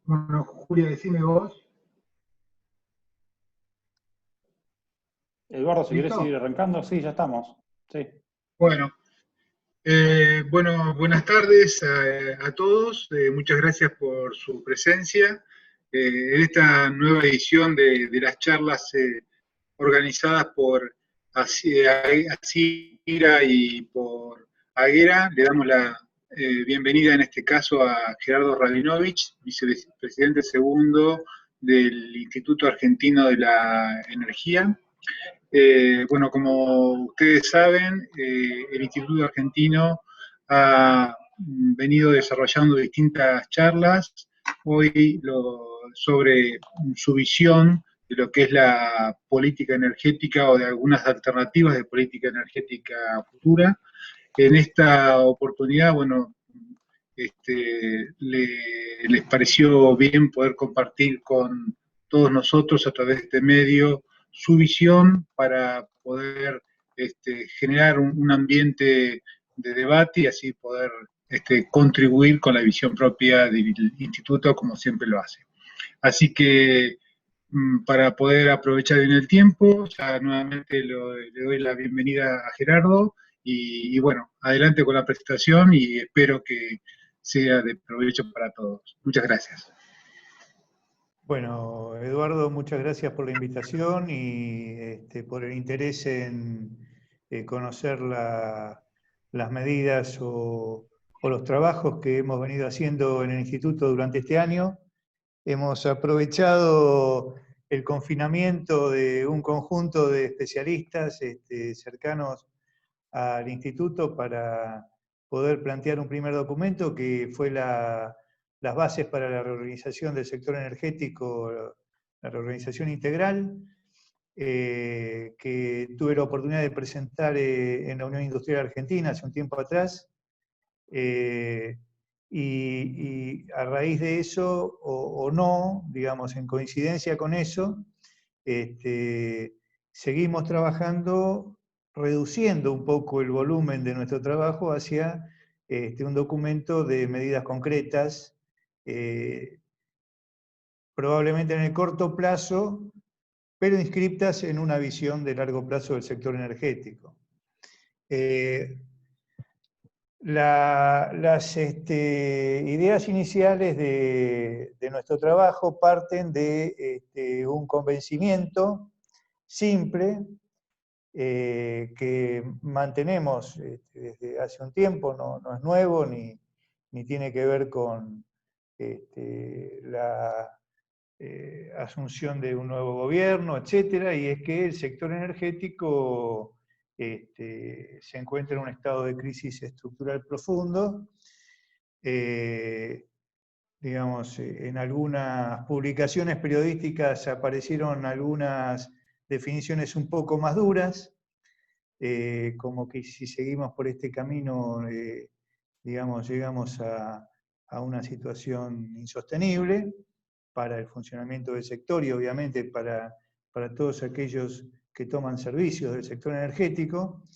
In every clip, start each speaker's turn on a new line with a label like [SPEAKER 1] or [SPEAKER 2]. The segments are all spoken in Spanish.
[SPEAKER 1] Bueno, Julia, decime vos.
[SPEAKER 2] Eduardo, si querés
[SPEAKER 1] ¿Listo?
[SPEAKER 2] ir arrancando, sí, ya estamos. Sí.
[SPEAKER 1] Bueno, buenas tardes a todos. Muchas gracias por su presencia en esta nueva edición de las charlas organizadas por Asira y por Aguera. Le damos la bienvenida en este caso a Gerardo Rabinovich, vicepresidente segundo del Instituto Argentino de la Energía. Bueno, como ustedes saben, el Instituto Argentino ha venido desarrollando distintas charlas hoy sobre su visión de lo que es la política energética o de algunas alternativas de política energética futura. En esta oportunidad, bueno, les pareció bien poder compartir con todos nosotros a través de este medio su visión para poder generar un ambiente de debate y así poder contribuir con la visión propia del instituto como siempre lo hace. Así que para poder aprovechar bien el tiempo, ya nuevamente le doy la bienvenida a Gerardo y bueno, adelante con la presentación y espero que sea de provecho para todos. Muchas gracias.
[SPEAKER 3] Bueno, Eduardo, muchas gracias por la invitación y por el interés en conocer las medidas o los trabajos que hemos venido haciendo en el Instituto durante este año. Hemos aprovechado el confinamiento de un conjunto de especialistas cercanos al Instituto para poder plantear un primer documento que fue las bases para la reorganización del sector energético, la reorganización integral, que tuve la oportunidad de presentar en la Unión Industrial Argentina hace un tiempo atrás. Y a raíz de eso, o no, digamos, en coincidencia con eso, seguimos trabajando, reduciendo un poco el volumen de nuestro trabajo hacia un documento de medidas concretas, probablemente en el corto plazo, pero inscriptas en una visión de largo plazo del sector energético. Las ideas iniciales de nuestro trabajo parten de un convencimiento simple que mantenemos desde hace un tiempo, no es nuevo ni tiene que ver con la asunción de un nuevo gobierno, etcétera, y es que el sector energético se encuentra en un estado de crisis estructural profundo. Digamos, en algunas publicaciones periodísticas aparecieron algunas definiciones un poco más duras, como que si seguimos por este camino, digamos, llegamos a una situación insostenible para el funcionamiento del sector y obviamente para todos aquellos que toman servicios del sector energético.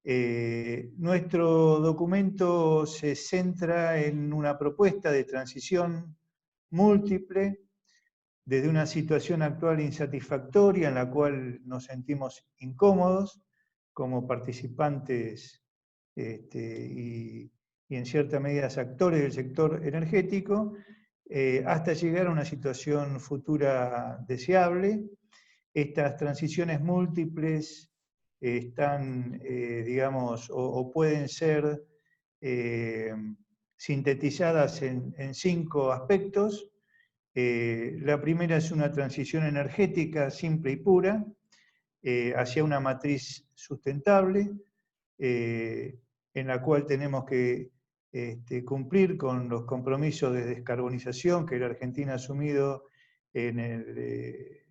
[SPEAKER 3] Nuestro documento se centra en una propuesta de transición múltiple desde una situación actual insatisfactoria en la cual nos sentimos incómodos como participantes y en cierta medida actores del sector energético, hasta llegar a una situación futura deseable. Estas transiciones múltiples están, digamos, o pueden ser sintetizadas en 5 aspectos. La primera es una transición energética simple y pura hacia una matriz sustentable, en la cual tenemos que cumplir con los compromisos de descarbonización que la Argentina ha asumido en el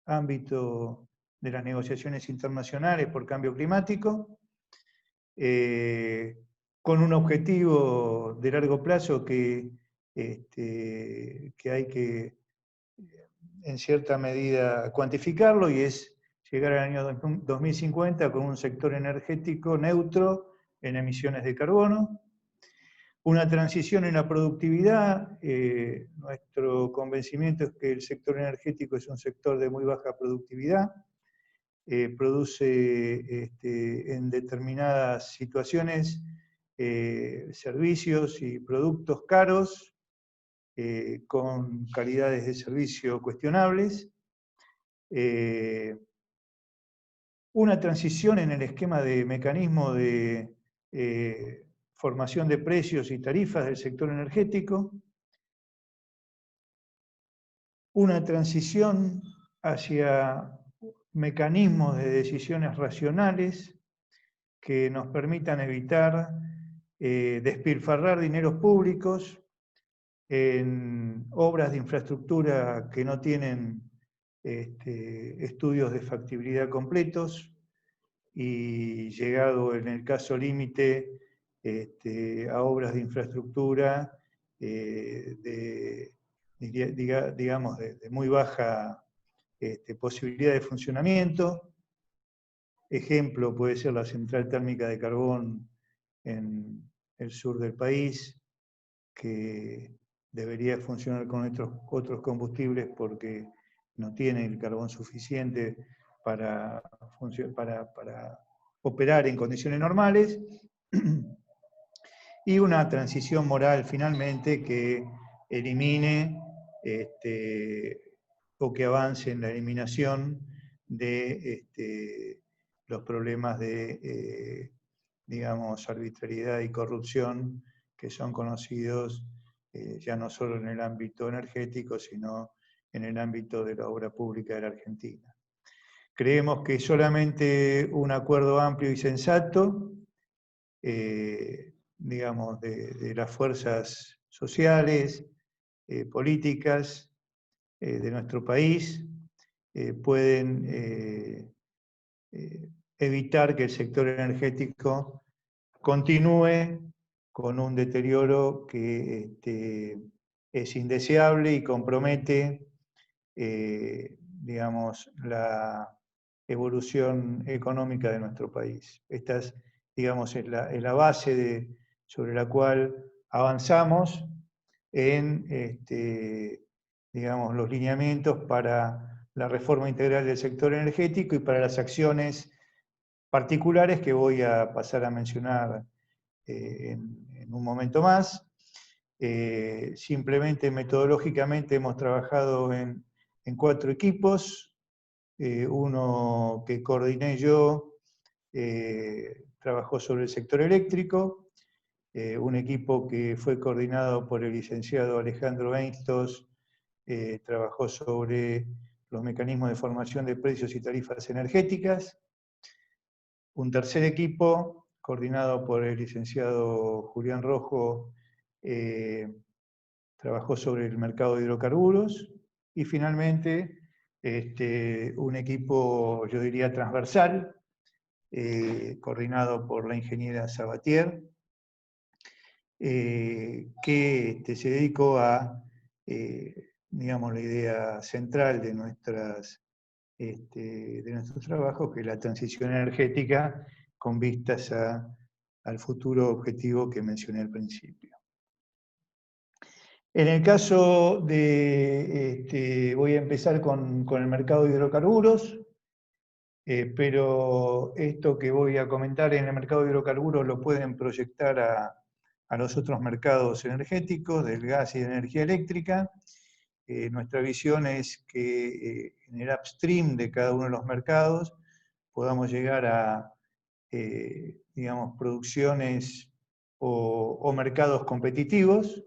[SPEAKER 3] ámbito de las negociaciones internacionales por cambio climático, con un objetivo de largo plazo que hay que, en cierta medida, cuantificarlo, y es llegar al año 2050 con un sector energético neutro en emisiones de carbono. Una transición en la productividad. Nuestro convencimiento es que el sector energético es un sector de muy baja productividad. Produce en determinadas situaciones servicios y productos caros, con calidades de servicio cuestionables. Una transición en el esquema de mecanismo de formación de precios y tarifas del sector energético. Una transición hacia mecanismos de decisiones racionales que nos permitan evitar despilfarrar dineros públicos en obras de infraestructura que no tienen estudios de factibilidad completos, y llegado en el caso límite a obras de infraestructura digamos de muy baja posibilidad de funcionamiento. Ejemplo puede ser la central térmica de carbón en el sur del país, que debería funcionar con otros combustibles porque no tiene el carbón suficiente para operar en condiciones normales. Y una transición moral finalmente que elimine o que avance en la eliminación de los problemas de, digamos, arbitrariedad y corrupción que son conocidos ya no solo en el ámbito energético, sino en el ámbito de la obra pública de la Argentina. Creemos que solamente un acuerdo amplio y sensato, digamos, de las fuerzas sociales, políticas de nuestro país, pueden evitar que el sector energético continúe con un deterioro que es indeseable y compromete, digamos, la evolución económica de nuestro país. Esta es, digamos, es la base sobre la cual avanzamos en digamos, los lineamientos para la reforma integral del sector energético y para las acciones particulares que voy a pasar a mencionar en un momento más. Simplemente metodológicamente hemos trabajado en 4 equipos. Uno que coordiné yo trabajó sobre el sector eléctrico. Un equipo que fue coordinado por el licenciado Alejandro Einstos trabajó sobre los mecanismos de formación de precios y tarifas energéticas. Un tercer equipo, coordinado por el licenciado Julián Rojo, trabajó sobre el mercado de hidrocarburos. Y finalmente, un equipo, yo diría, transversal, coordinado por la ingeniera Sabatier, que se dedicó a, digamos, la idea central de nuestros trabajos, que es la transición energética con vistas al futuro objetivo que mencioné al principio. En el caso de, voy a empezar con el mercado de hidrocarburos, pero esto que voy a comentar en el mercado de hidrocarburos lo pueden proyectar a los otros mercados energéticos, del gas y de energía eléctrica. Nuestra visión es que en el upstream de cada uno de los mercados podamos llegar a, digamos, producciones o mercados competitivos,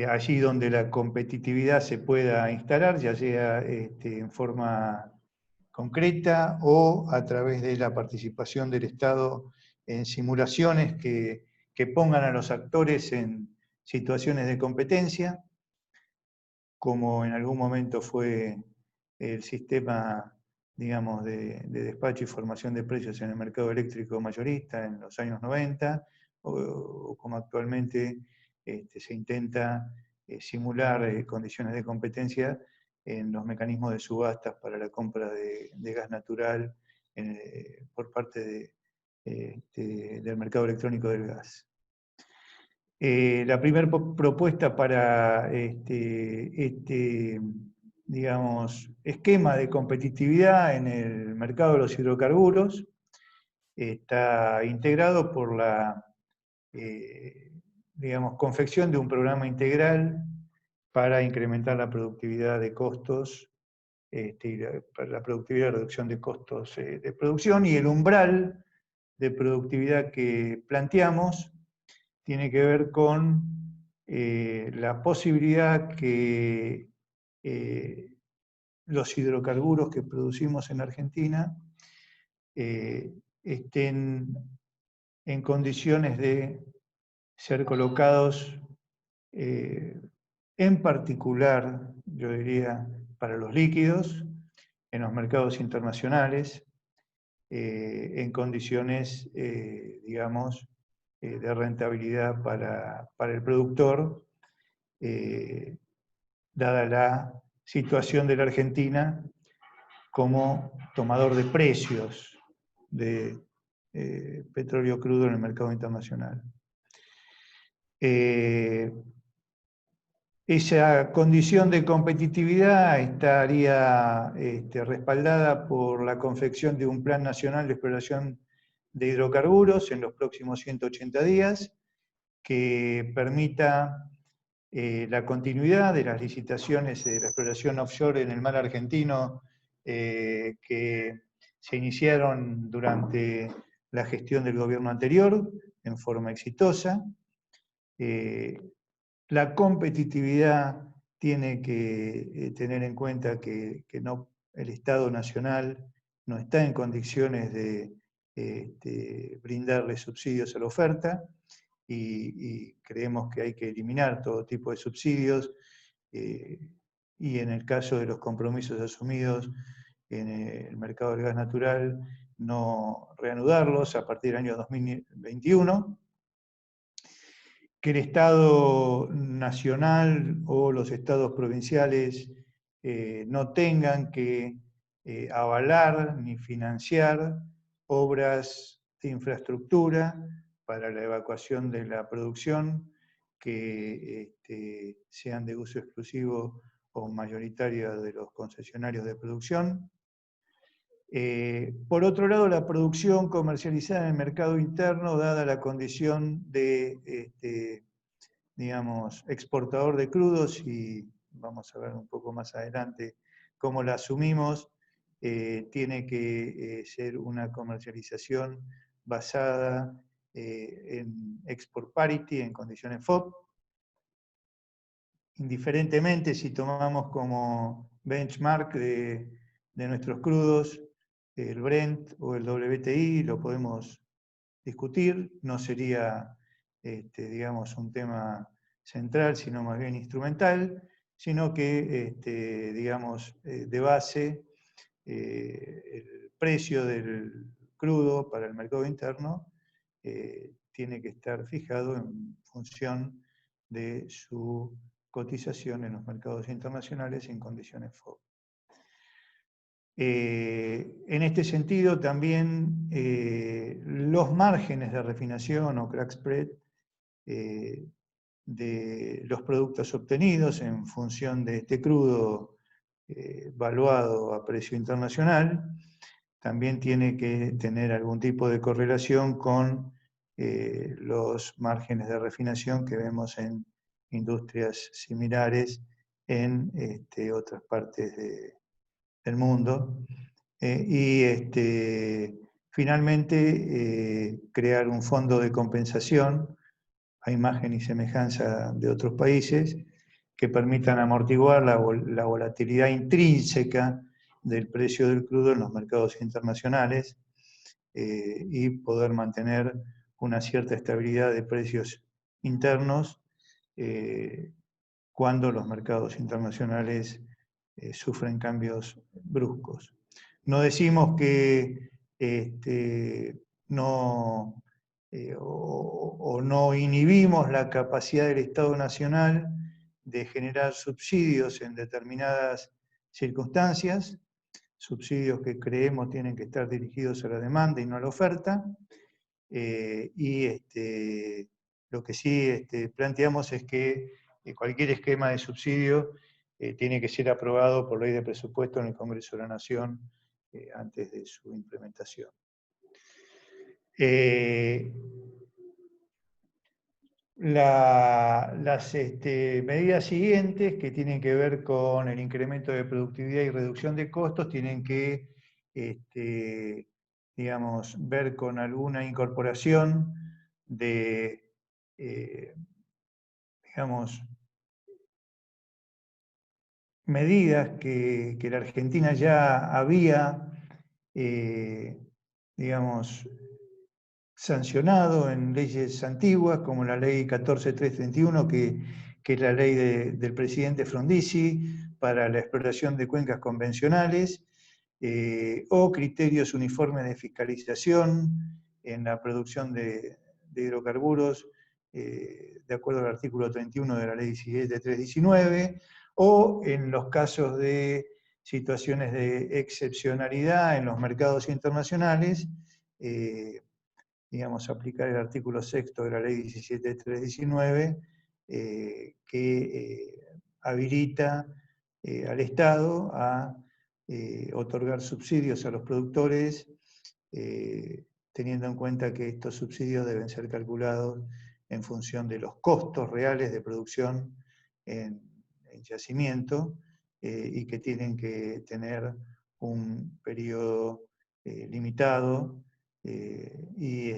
[SPEAKER 3] allí donde la competitividad se pueda instalar, ya sea en forma concreta o a través de la participación del Estado en simulaciones que pongan a los actores en situaciones de competencia, como en algún momento fue el sistema, digamos, de despacho y formación de precios en el mercado eléctrico mayorista en los años 90, o como actualmente se intenta simular condiciones de competencia en los mecanismos de subastas para la compra de gas natural por parte del mercado electrónico del gas. La primera propuesta para digamos, esquema de competitividad en el mercado de los hidrocarburos está integrado por la digamos, confección de un programa integral para incrementar la productividad de costos, para la productividad y reducción de costos de producción, y el umbral de productividad que planteamos tiene que ver con la posibilidad que los hidrocarburos que producimos en Argentina estén en condiciones de ser colocados en particular, yo diría, para los líquidos, en los mercados internacionales, en condiciones, digamos, de rentabilidad para el productor, dada la situación de la Argentina como tomador de precios de petróleo crudo en el mercado internacional. Esa condición de competitividad estaría respaldada por la confección de un Plan Nacional de Exploración de Hidrocarburos en los próximos 180 días, que permita la continuidad de las licitaciones de la exploración offshore en el mar argentino que se iniciaron durante la gestión del gobierno anterior en forma exitosa. La competitividad tiene que tener en cuenta que el Estado Nacional no está en condiciones de brindarle subsidios a la oferta, y creemos que hay que eliminar todo tipo de subsidios, y en el caso de los compromisos asumidos en el mercado del gas natural, no reanudarlos a partir del año 2021. Que el Estado nacional o los estados provinciales no tengan que avalar ni financiar obras de infraestructura para la evacuación de la producción que sean de uso exclusivo o mayoritario de los concesionarios de producción. Por otro lado, la producción comercializada en el mercado interno, dada la condición de, digamos, exportador de crudos, y vamos a ver un poco más adelante cómo la asumimos, tiene que ser una comercialización basada en export parity, en condiciones FOB. Indiferentemente si tomamos como benchmark de nuestros crudos el Brent o el WTI, lo podemos discutir, no sería, digamos, un tema central, sino más bien instrumental, sino que, digamos, de base, el precio del crudo para el mercado interno tiene que estar fijado en función de su cotización en los mercados internacionales en condiciones FOB. En este sentido, también los márgenes de refinación o crack spread de los productos obtenidos en función de este crudo valuado a precio internacional, también tiene que tener algún tipo de correlación con los márgenes de refinación que vemos en industrias similares en otras partes del mundo, y finalmente crear un fondo de compensación a imagen y semejanza de otros países que permitan amortiguar la volatilidad intrínseca del precio del crudo en los mercados internacionales y poder mantener una cierta estabilidad de precios internos cuando los mercados internacionales sufren cambios bruscos. No decimos que no no inhibimos la capacidad del Estado Nacional de generar subsidios en determinadas circunstancias, subsidios que creemos tienen que estar dirigidos a la demanda y no a la oferta, y Lo que sí planteamos es que cualquier esquema de subsidio tiene que ser aprobado por ley de presupuesto en el Congreso de la Nación antes de su implementación. Las medidas siguientes, que tienen que ver con el incremento de productividad y reducción de costos, tienen que digamos, ver con alguna incorporación de, digamos, medidas que la Argentina ya había, digamos, sancionado en leyes antiguas, como la ley 14331, que es la ley del presidente Frondizi para la exploración de cuencas convencionales, o criterios uniformes de fiscalización en la producción de hidrocarburos, de acuerdo al artículo 31 de la ley 17319, o en los casos de situaciones de excepcionalidad en los mercados internacionales, digamos, aplicar el artículo 6º de la ley 17319, que habilita al Estado a otorgar subsidios a los productores, teniendo en cuenta que estos subsidios deben ser calculados en función de los costos reales de producción en yacimiento, y que tienen que tener un periodo limitado, y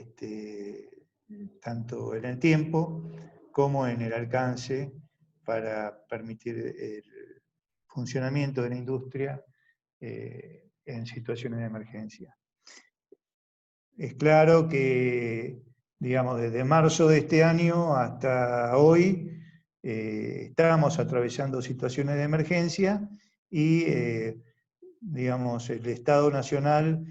[SPEAKER 3] tanto en el tiempo como en el alcance, para permitir el funcionamiento de la industria en situaciones de emergencia. Es claro que, digamos, desde marzo de este año hasta hoy, estamos atravesando situaciones de emergencia y, digamos, el Estado Nacional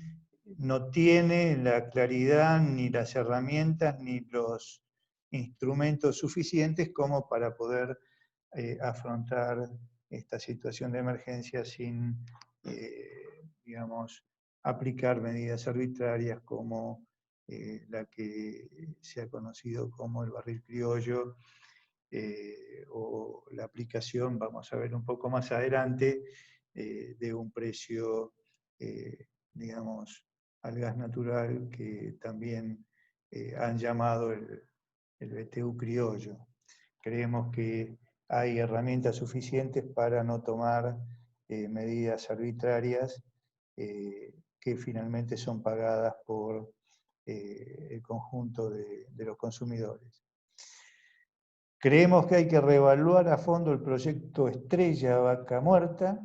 [SPEAKER 3] no tiene la claridad, ni las herramientas, ni los instrumentos suficientes como para poder afrontar esta situación de emergencia sin, digamos, aplicar medidas arbitrarias como la que se ha conocido como el barril criollo, o la aplicación, vamos a ver un poco más adelante, de un precio, digamos, al gas natural, que también han llamado el BTU criollo. Creemos que hay herramientas suficientes para no tomar medidas arbitrarias que finalmente son pagadas por el conjunto de los consumidores. Creemos que hay que reevaluar a fondo el proyecto Estrella Vaca Muerta,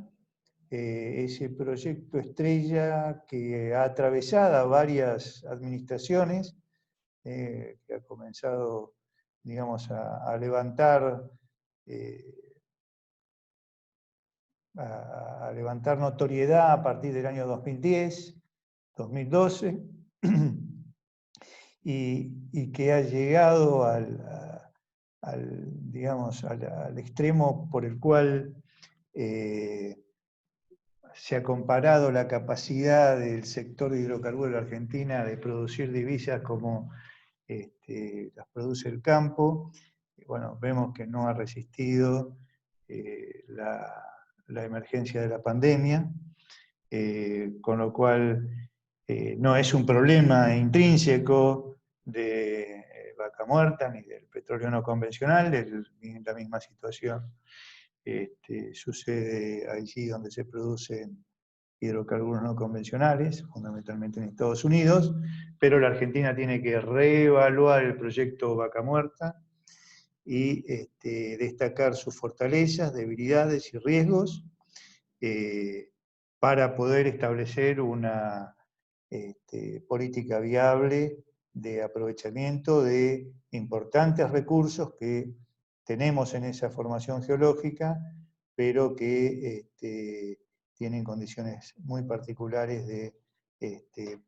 [SPEAKER 3] ese proyecto Estrella que ha atravesado varias administraciones, que ha comenzado, digamos, a levantar notoriedad a partir del año 2010, 2012, y que ha llegado digamos, al extremo por el cual se ha comparado la capacidad del sector de hidrocarburos de la Argentina de producir divisas como las produce el campo. Y bueno, vemos que no ha resistido la emergencia de la pandemia, con lo cual no es un problema intrínseco de Vaca Muerta ni del petróleo no convencional, la misma situación sucede allí donde se producen hidrocarburos no convencionales, fundamentalmente en Estados Unidos, pero la Argentina tiene que reevaluar el proyecto Vaca Muerta y destacar sus fortalezas, debilidades y riesgos, para poder establecer una política viable de aprovechamiento de importantes recursos que tenemos en esa formación geológica, pero que tienen condiciones muy particulares de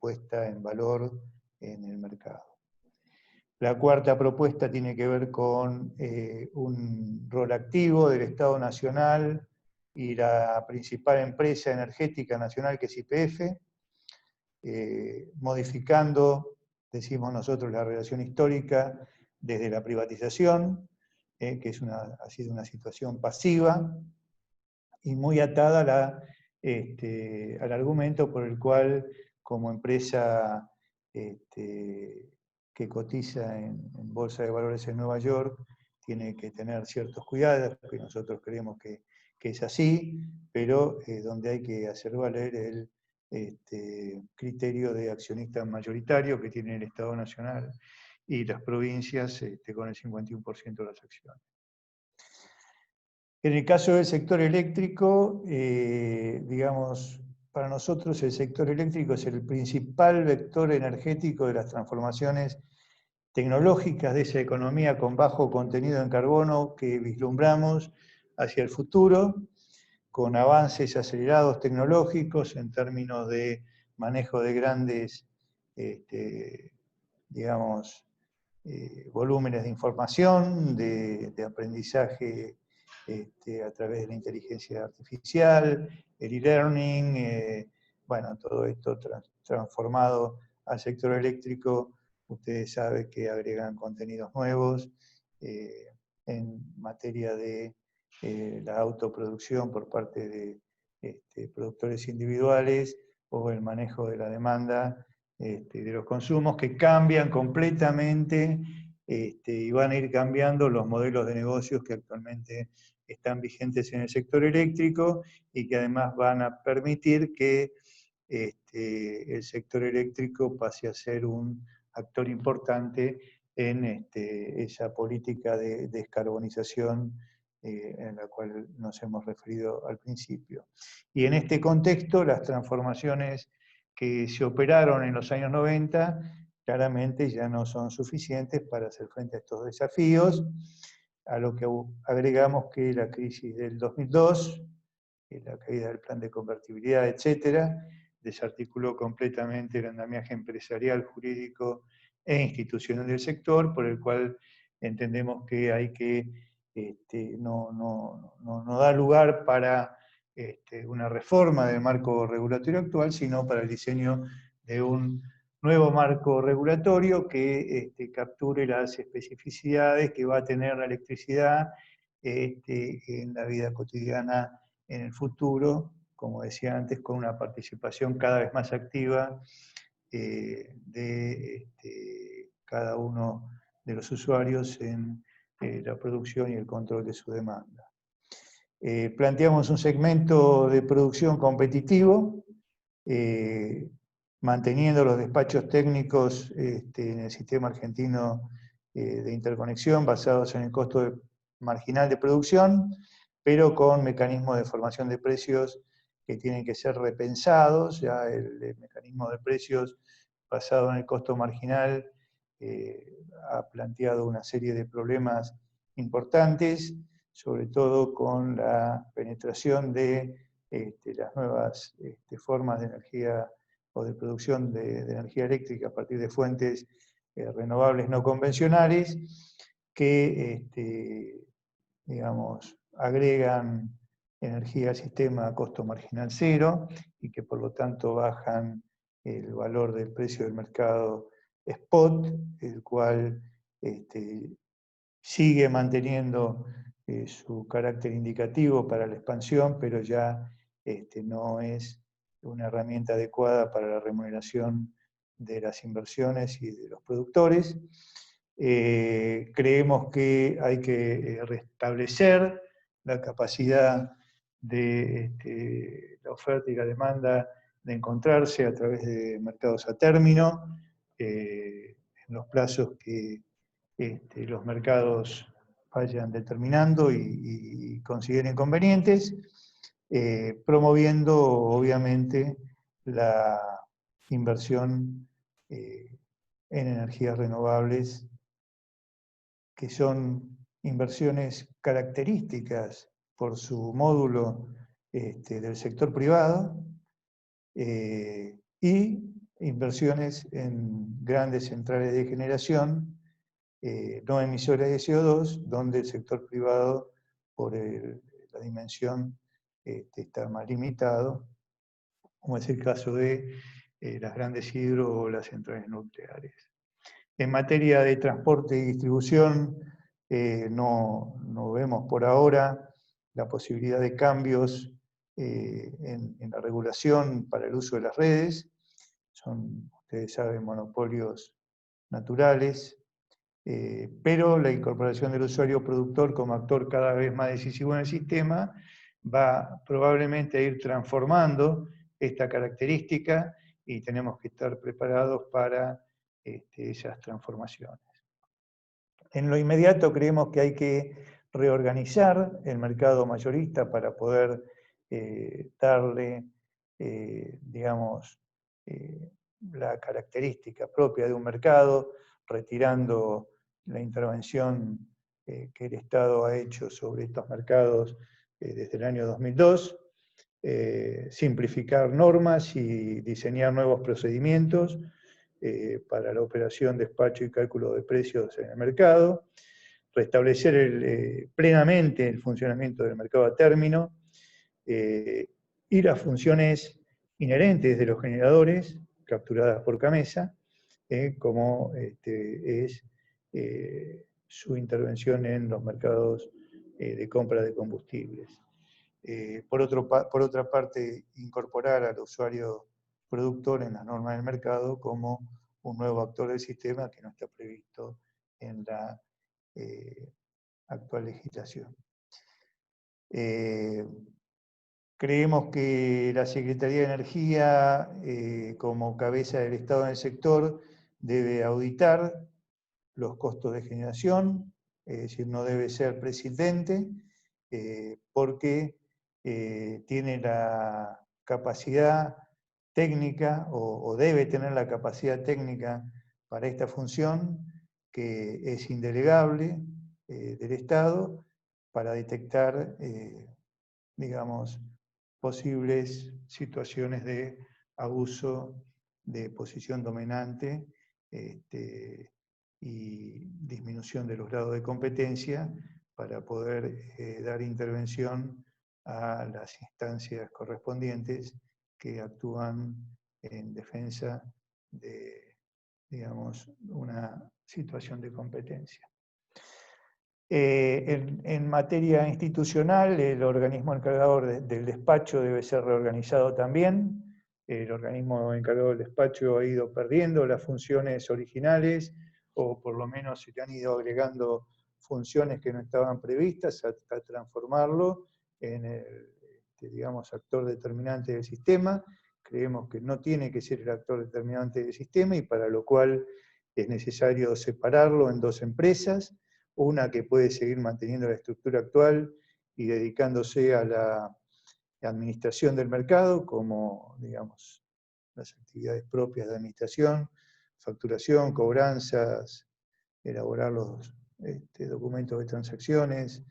[SPEAKER 3] puesta en valor en el mercado. La cuarta propuesta tiene que ver con un rol activo del Estado Nacional y la principal empresa energética nacional, que es YPF, modificando, decimos nosotros, la relación histórica desde la privatización, que ha sido una situación pasiva, y muy atada al argumento por el cual, como empresa que cotiza en Bolsa de Valores en Nueva York, tiene que tener ciertos cuidados, que nosotros creemos que es así, pero donde hay que hacer valer el criterio de accionista mayoritario que tiene el Estado Nacional y las provincias con el 51% de las acciones. En el caso del sector eléctrico, digamos, para nosotros el sector eléctrico es el principal vector energético de las transformaciones tecnológicas de esa economía con bajo contenido en carbono que vislumbramos hacia el futuro, con avances acelerados tecnológicos en términos de manejo de grandes, digamos, volúmenes de información, de aprendizaje a través de la inteligencia artificial, el e-learning, bueno, todo esto transformado al sector eléctrico. Ustedes saben que agregan contenidos nuevos en materia de la autoproducción por parte de productores individuales o el manejo de la demanda de los consumos, que cambian completamente y van a ir cambiando los modelos de negocios que actualmente están vigentes en el sector eléctrico y que además van a permitir que el sector eléctrico pase a ser un actor importante en esa política de descarbonización en la cual nos hemos referido al principio. Y en este contexto, las transformaciones que se operaron en los años 90 claramente ya no son suficientes para hacer frente a estos desafíos, a lo que agregamos que la crisis del 2002, la caída del plan de convertibilidad, etcétera, desarticuló completamente el andamiaje empresarial, jurídico e institucional del sector, por el cual entendemos que hay que no da lugar para una reforma del marco regulatorio actual, sino para el diseño de un nuevo marco regulatorio que capture las especificidades que va a tener la electricidad en la vida cotidiana en el futuro, como decía antes, con una participación cada vez más activa de cada uno de los usuarios en la producción y el control de su demanda. Planteamos un segmento de producción competitivo, manteniendo los despachos técnicos en el sistema argentino de interconexión basados en el costo marginal de producción, pero con mecanismos de formación de precios que tienen que ser repensados. Ya el mecanismo de precios basado en el costo marginal ha planteado una serie de problemas importantes, sobre todo con la penetración de las nuevas formas de energía o de producción de energía eléctrica a partir de fuentes renovables no convencionales que, digamos, agregan energía al sistema a costo marginal cero y que por lo tanto bajan el valor del precio del mercado spot, el cual sigue manteniendo su carácter indicativo para la expansión, pero ya no es una herramienta adecuada para la remuneración de las inversiones y de los productores. Creemos que hay que restablecer la capacidad de la oferta y la demanda de encontrarse a través de mercados a término, en los plazos que los mercados vayan determinando y consideren convenientes, promoviendo obviamente la inversión en energías renovables, que son inversiones características por su módulo del sector privado, y inversiones en grandes centrales de generación no emisoras de CO2, donde el sector privado, por la dimensión, está más limitado, como es el caso de las grandes hidro o las centrales nucleares. En materia de transporte y distribución, no vemos por ahora la posibilidad de cambios en la regulación para el uso de las redes. Son, ustedes saben, monopolios naturales, pero la incorporación del usuario productor como actor cada vez más decisivo en el sistema va probablemente a ir transformando esta característica y tenemos que estar preparados para esas transformaciones. En lo inmediato creemos que hay que reorganizar el mercado mayorista para poder darle, digamos, la característica propia de un mercado, retirando la intervención que el Estado ha hecho sobre estos mercados desde el año 2002, simplificar normas y diseñar nuevos procedimientos para la operación, despacho y cálculo de precios en el mercado, restablecer plenamente el funcionamiento del mercado a término y las funciones inherentes de los generadores capturadas por Camesa, como es su intervención en los mercados de compra de combustibles. Por otra parte, incorporar al usuario productor en las normas del mercado como un nuevo actor del sistema que no está previsto en la actual legislación. Creemos que la Secretaría de Energía, como cabeza del Estado en el sector, debe auditar los costos de generación, es decir, no debe ser presidente, porque tiene la capacidad técnica, o debe tener la capacidad técnica para esta función, que es indelegable del Estado, para detectar, digamos, posibles situaciones de abuso de posición dominante y disminución de los grados de competencia para poder dar intervención a las instancias correspondientes que actúan en defensa de, digamos, una situación de competencia. En materia institucional, el organismo encargado del despacho debe ser reorganizado también. El organismo encargado del despacho ha ido perdiendo las funciones originales, o por lo menos se le han ido agregando funciones que no estaban previstas, hasta transformarlo en el, digamos, actor determinante del sistema. Creemos que no tiene que ser el actor determinante del sistema, y para lo cual es necesario separarlo en dos empresas: una que puede seguir manteniendo la estructura actual y dedicándose a la administración del mercado, como, digamos, las actividades propias de administración, facturación, cobranzas, elaborar los documentos de transacciones,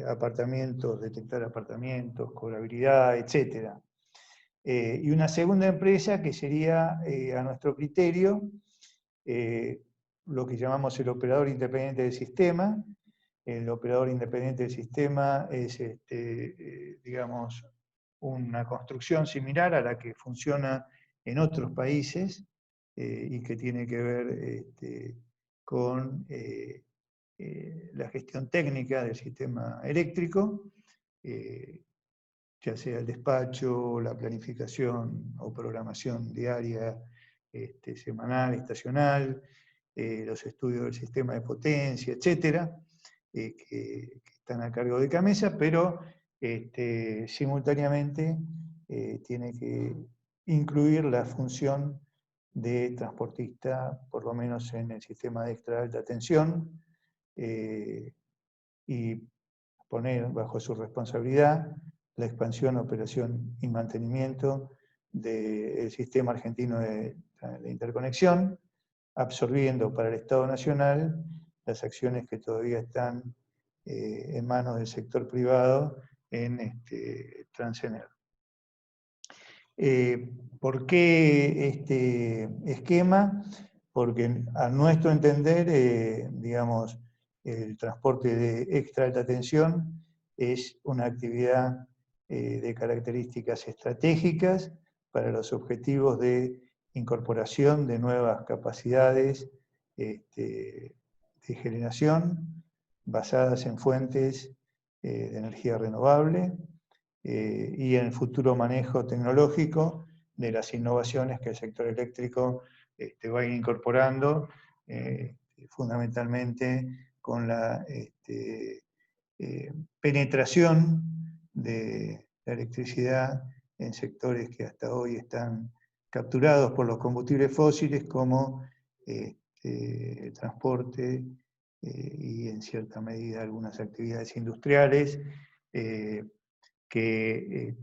[SPEAKER 3] apartamentos, detectar apartamentos, cobrabilidad, etc. Y una segunda empresa que sería, a nuestro criterio, lo que llamamos el operador independiente del sistema. El operador independiente del sistema es, digamos, una construcción similar a la que funciona en otros países y que tiene que ver con la gestión técnica del sistema eléctrico, ya sea el despacho, la planificación o programación diaria, semanal, estacional, los estudios del sistema de potencia, etcétera, que están a cargo de Camesa, pero simultáneamente tiene que incluir la función de transportista, por lo menos en el sistema de extra alta tensión, y poner bajo su responsabilidad la expansión, operación y mantenimiento del sistema argentino de interconexión, absorbiendo para el Estado Nacional las acciones que todavía están en manos del sector privado en Transener. ¿Por qué este esquema? Porque a nuestro entender, digamos, el transporte de extra alta tensión es una actividad de características estratégicas para los objetivos de incorporación de nuevas capacidades de generación basadas en fuentes de energía renovable y en el futuro manejo tecnológico de las innovaciones que el sector eléctrico va a ir incorporando, fundamentalmente con la penetración de la electricidad en sectores que hasta hoy están capturados por los combustibles fósiles, como el transporte y en cierta medida algunas actividades industriales que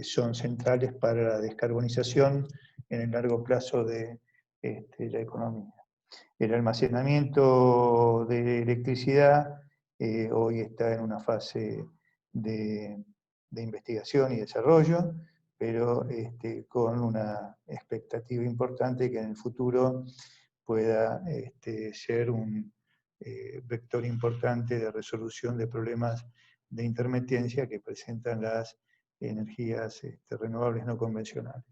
[SPEAKER 3] son centrales para la descarbonización en el largo plazo de la economía. El almacenamiento de electricidad hoy está en una fase de investigación y desarrollo, pero con una expectativa importante que en el futuro pueda ser un vector importante de resolución de problemas de intermitencia que presentan las energías renovables no convencionales.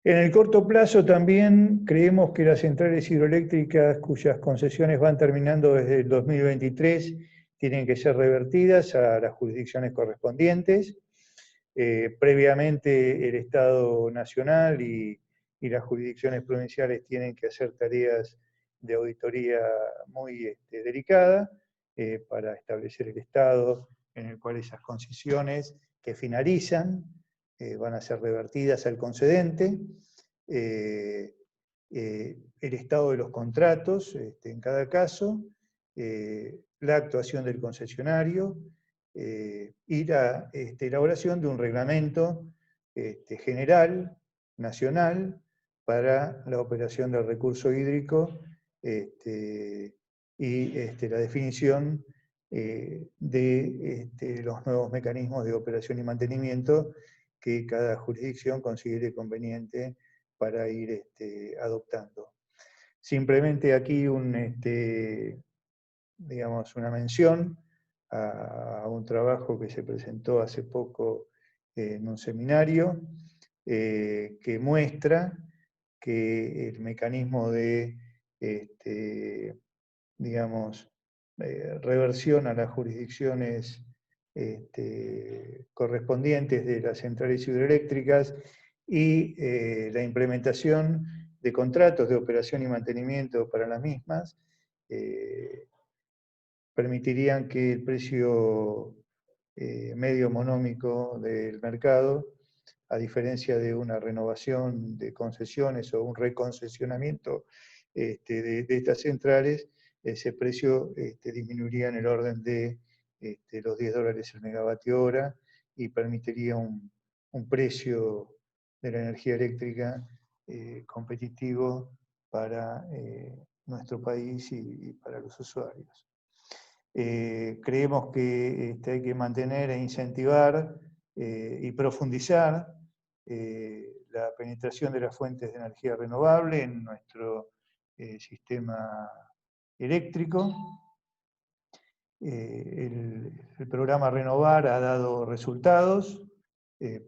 [SPEAKER 3] En el corto plazo también creemos que las centrales hidroeléctricas cuyas concesiones van terminando desde el 2023 tienen que ser revertidas a las jurisdicciones correspondientes. Previamente el Estado Nacional y las jurisdicciones provinciales tienen que hacer tareas de auditoría muy delicada para establecer el estado en el cual esas concesiones que finalizan van a ser revertidas al concedente, el estado de los contratos en cada caso, la actuación del concesionario y la elaboración de un reglamento general, nacional, para la operación del recurso hídrico y la definición de los nuevos mecanismos de operación y mantenimiento que cada jurisdicción considere conveniente para ir adoptando. Simplemente aquí digamos, una mención a un trabajo que se presentó hace poco en un seminario que muestra que el mecanismo de, digamos, reversión a las jurisdicciones correspondientes de las centrales hidroeléctricas y la implementación de contratos de operación y mantenimiento para las mismas permitirían que el precio medio monómico del mercado, a diferencia de una renovación de concesiones o un reconcesionamiento de estas centrales, ese precio disminuiría en el orden de los $10 el megavatio hora y permitiría un precio de la energía eléctrica competitivo para nuestro país y para los usuarios. Creemos que hay que mantener e incentivar y profundizar la penetración de las fuentes de energía renovable en nuestro sistema eléctrico. El programa Renovar ha dado resultados,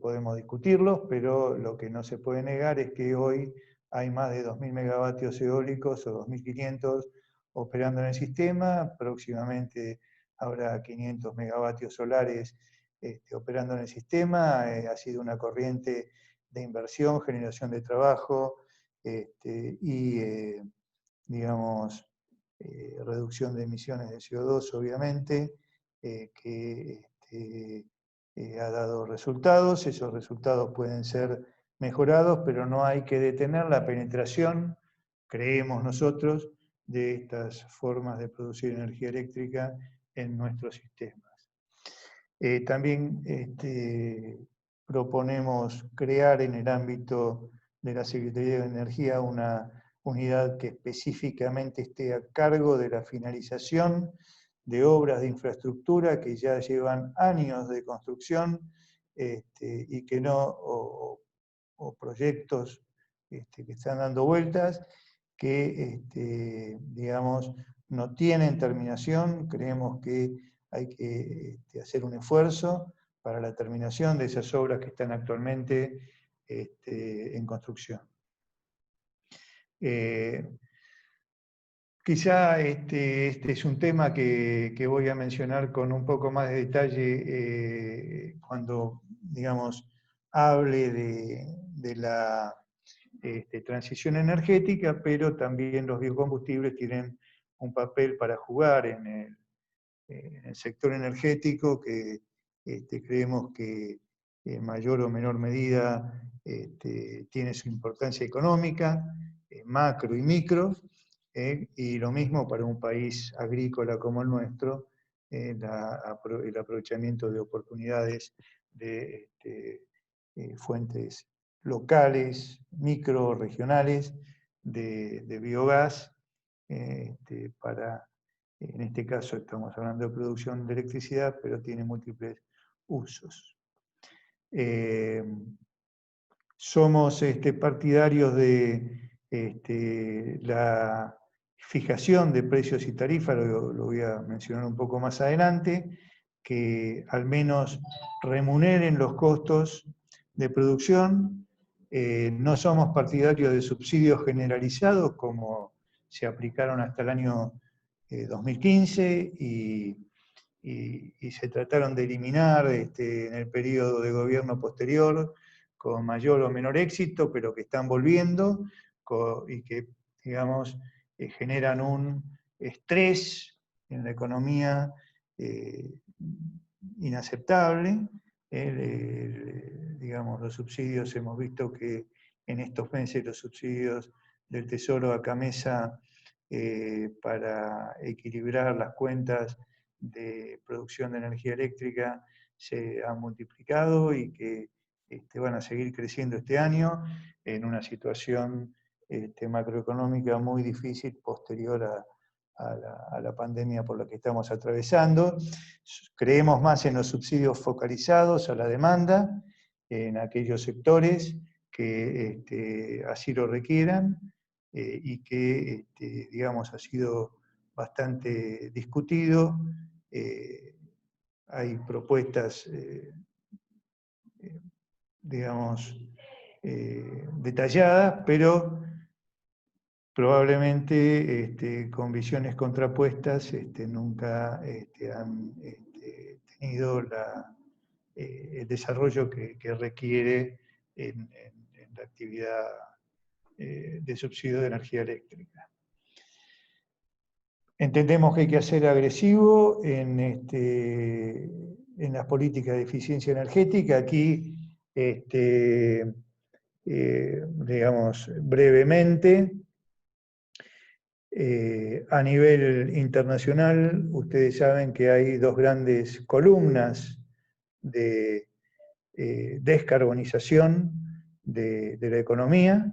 [SPEAKER 3] podemos discutirlos, pero lo que no se puede negar es que hoy hay más de 2.000 megavatios eólicos o 2.500 operando en el sistema, próximamente habrá 500 megavatios solares operando en el sistema. Ha sido una corriente de inversión, generación de trabajo y, digamos, reducción de emisiones de CO2, obviamente, que ha dado resultados. Esos resultados pueden ser mejorados, pero no hay que detener la penetración, creemos nosotros, de estas formas de producir energía eléctrica en nuestros sistemas. También proponemos crear en el ámbito de la Secretaría de Energía una unidad que específicamente esté a cargo de la finalización de obras de infraestructura que ya llevan años de construcción y que no, o proyectos que están dando vueltas, que digamos, no tienen terminación. Creemos que hay que hacer un esfuerzo para la terminación de esas obras que están actualmente en construcción. Quizá este es un tema que voy a mencionar con un poco más de detalle cuando, digamos, hable de la transición energética, pero también los biocombustibles tienen un papel para jugar en el sector energético que creemos que en mayor o menor medida tiene su importancia económica, macro y micro, y lo mismo para un país agrícola como el nuestro, el aprovechamiento de oportunidades de fuentes locales, micro, regionales, de biogás, para, en este caso estamos hablando de producción de electricidad, pero tiene múltiples usos. Somos partidarios de la fijación de precios y tarifas, lo voy a mencionar un poco más adelante, que al menos remuneren los costos de producción. No somos partidarios de subsidios generalizados como se aplicaron hasta el año 2015 y se trataron de eliminar en el periodo de gobierno posterior con mayor o menor éxito, pero que están volviendo y que, digamos, generan un estrés en la economía inaceptable. Digamos, los subsidios, hemos visto que en estos meses los subsidios del Tesoro a Camesa para equilibrar las cuentas de producción de energía eléctrica se han multiplicado y que van a seguir creciendo este año en una situación macroeconómica muy difícil posterior a la pandemia por la que estamos atravesando. Creemos más en los subsidios focalizados a la demanda, en aquellos sectores que así lo requieran y que, digamos, ha sido bastante discutido. Hay propuestas, digamos, detalladas, pero probablemente con visiones contrapuestas nunca han tenido el desarrollo que requiere en la actividad de subsidio de energía eléctrica. Entendemos que hay que ser agresivo en las políticas de eficiencia energética. Aquí, digamos, brevemente, a nivel internacional, ustedes saben que hay dos grandes columnas de descarbonización de la economía,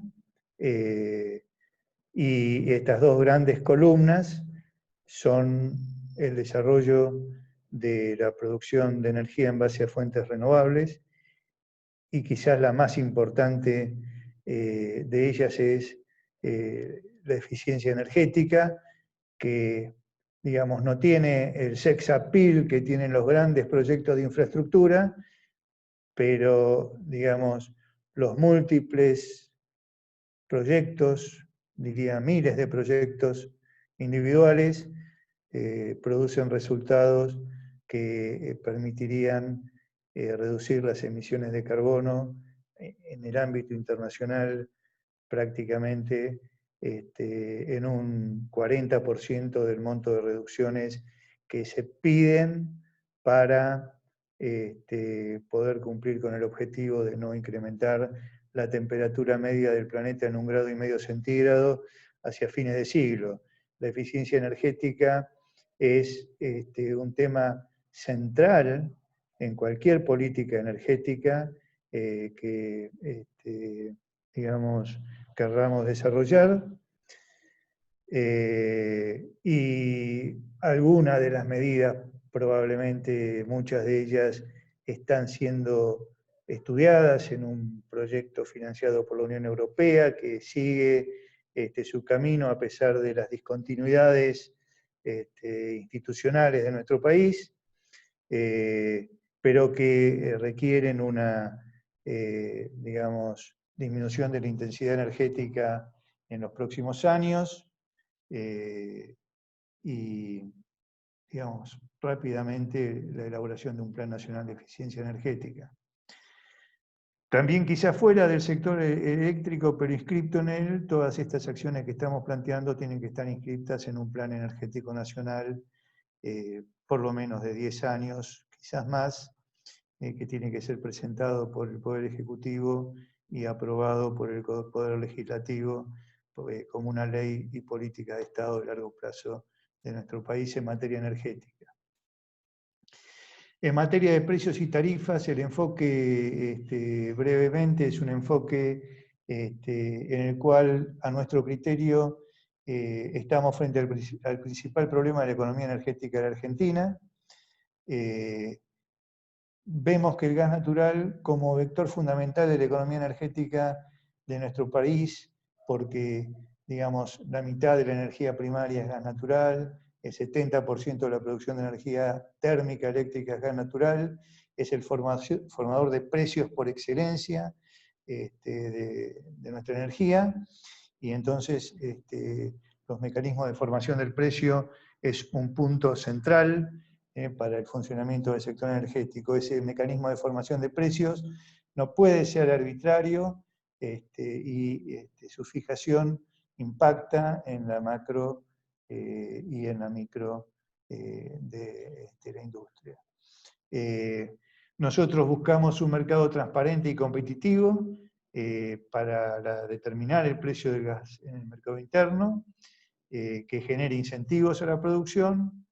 [SPEAKER 3] y estas dos grandes columnas son el desarrollo de la producción de energía en base a fuentes renovables, y quizás la más importante de ellas es la eficiencia energética, que, digamos, no tiene el sex appeal que tienen los grandes proyectos de infraestructura, pero, digamos, los múltiples proyectos, diría miles de proyectos individuales, producen resultados que permitirían reducir las emisiones de carbono en el ámbito internacional prácticamente en un 40% del monto de reducciones que se piden para poder cumplir con el objetivo de no incrementar la temperatura media del planeta en 1,5 grados centígrados hacia fines de siglo. La eficiencia energética es un tema central en cualquier política energética que, digamos, querramos desarrollar. Y algunas de las medidas, probablemente muchas de ellas, están siendo estudiadas en un proyecto financiado por la Unión Europea que sigue su camino a pesar de las discontinuidades institucionales de nuestro país, pero que requieren una digamos, disminución de la intensidad energética en los próximos años y, digamos, rápidamente la elaboración de un Plan Nacional de Eficiencia Energética. También quizás fuera del sector eléctrico, pero inscripto en él, todas estas acciones que estamos planteando tienen que estar inscritas en un Plan Energético Nacional, por lo menos de 10 años, quizás más, que tiene que ser presentado por el Poder Ejecutivo y aprobado por el Poder Legislativo como una ley y política de Estado de largo plazo de nuestro país en materia energética. En materia de precios y tarifas, el enfoque, brevemente, es un enfoque en el cual, a nuestro criterio, estamos frente al principal problema de la economía energética de la Argentina. Vemos que el gas natural como vector fundamental de la economía energética de nuestro país, porque, digamos, la mitad de la energía primaria es gas natural, el 70% de la producción de energía térmica eléctrica es gas natural, es el formador de precios por excelencia de nuestra energía, y entonces los mecanismos de formación del precio es un punto central para el funcionamiento del sector energético. Ese mecanismo de formación de precios no puede ser arbitrario y su fijación impacta en la macro y en la micro de la industria. Nosotros buscamos un mercado transparente y competitivo para determinar el precio del gas en el mercado interno, que genere incentivos a la producción,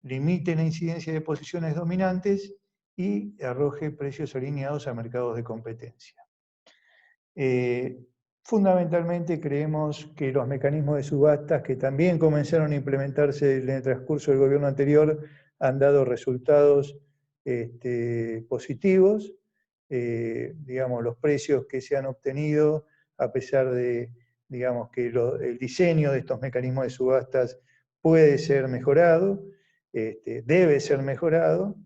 [SPEAKER 3] limite la incidencia de posiciones dominantes y arroje precios alineados a mercados de competencia. Fundamentalmente creemos que los mecanismos de subastas que también comenzaron a implementarse en el transcurso del gobierno anterior han dado resultados positivos. Digamos, los precios que se han obtenido, a pesar de, digamos, que el diseño de estos mecanismos de subastas puede ser mejorado, debe ser mejorado,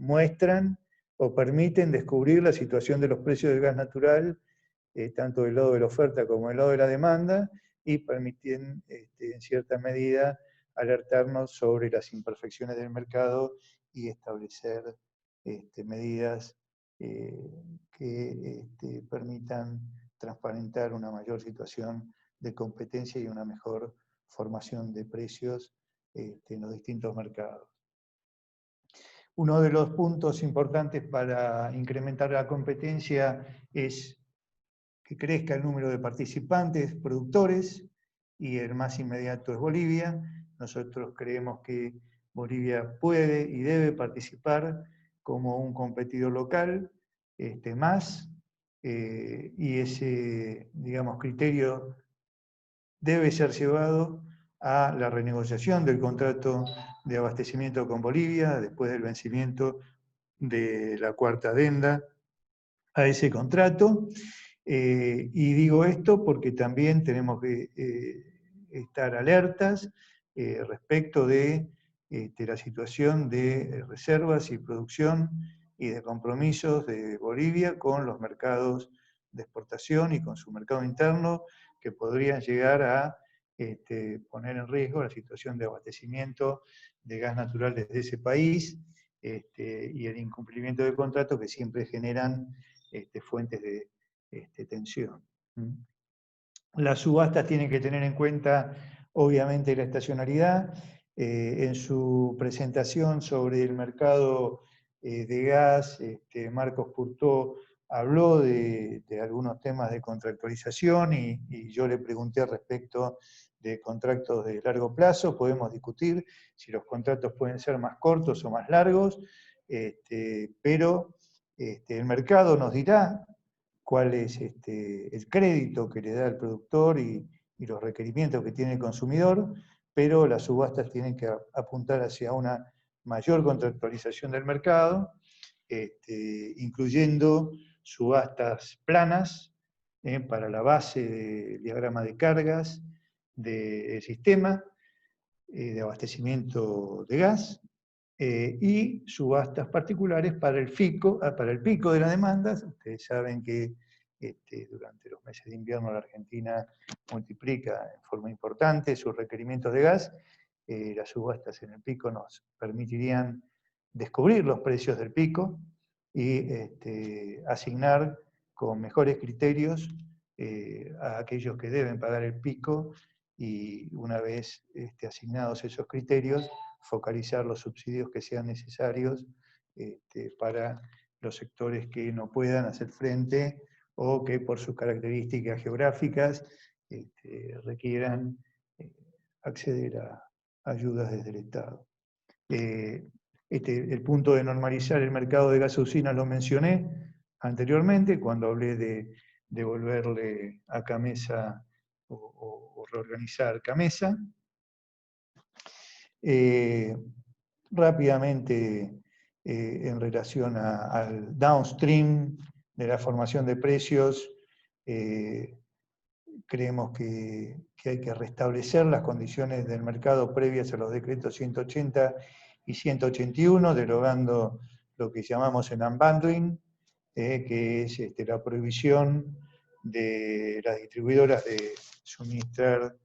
[SPEAKER 3] muestran o permiten descubrir la situación de los precios del gas natural, tanto del lado de la oferta como del lado de la demanda, y permiten, en cierta medida, alertarnos sobre las imperfecciones del mercado y establecer medidas que permitan transparentar una mayor situación de competencia y una mejor formación de precios en los distintos mercados. Uno de los puntos importantes para incrementar la competencia es que crezca el número de participantes, productores, y el más inmediato es Bolivia. Nosotros creemos que Bolivia puede y debe participar como un competidor local más, y ese, digamos, criterio debe ser llevado a la renegociación del contrato de abastecimiento con Bolivia después del vencimiento de la cuarta adenda a ese contrato. Y digo esto porque también tenemos que estar alertas respecto de la situación de reservas y producción y de compromisos de Bolivia con los mercados de exportación y con su mercado interno, que podrían llegar a poner en riesgo la situación de abastecimiento de gas natural desde ese país y el incumplimiento de contratos que siempre generan fuentes de tensión. Las subastas tienen que tener en cuenta, obviamente, la estacionalidad. En su presentación sobre el mercado de gas, Marcos Curtó habló de algunos temas de contractualización y yo le pregunté respecto de contratos de largo plazo. Podemos discutir si los contratos pueden ser más cortos o más largos, pero el mercado nos dirá cuál es el crédito que le da el productor y los requerimientos que tiene el consumidor, pero las subastas tienen que apuntar hacia una mayor contractualización del mercado, incluyendo subastas planas para la base del diagrama de cargas del sistema de abastecimiento de gas, y subastas particulares para el pico de la demanda. Ustedes saben que durante los meses de invierno la Argentina multiplica en forma importante sus requerimientos de gas. Las subastas en el pico nos permitirían descubrir los precios del pico y asignar con mejores criterios a aquellos que deben pagar el pico, y una vez asignados esos criterios, focalizar los subsidios que sean necesarios para los sectores que no puedan hacer frente o que por sus características geográficas requieran acceder a ayudas desde el Estado. El punto de normalizar el mercado de gasocinas lo mencioné anteriormente cuando hablé de devolverle a Camesa o reorganizar Camesa. Rápidamente, en relación al downstream de la formación de precios, creemos que hay que restablecer las condiciones del mercado previas a los decretos 180 y 181, derogando lo que llamamos el unbundling, que es la prohibición de las distribuidoras de suministrar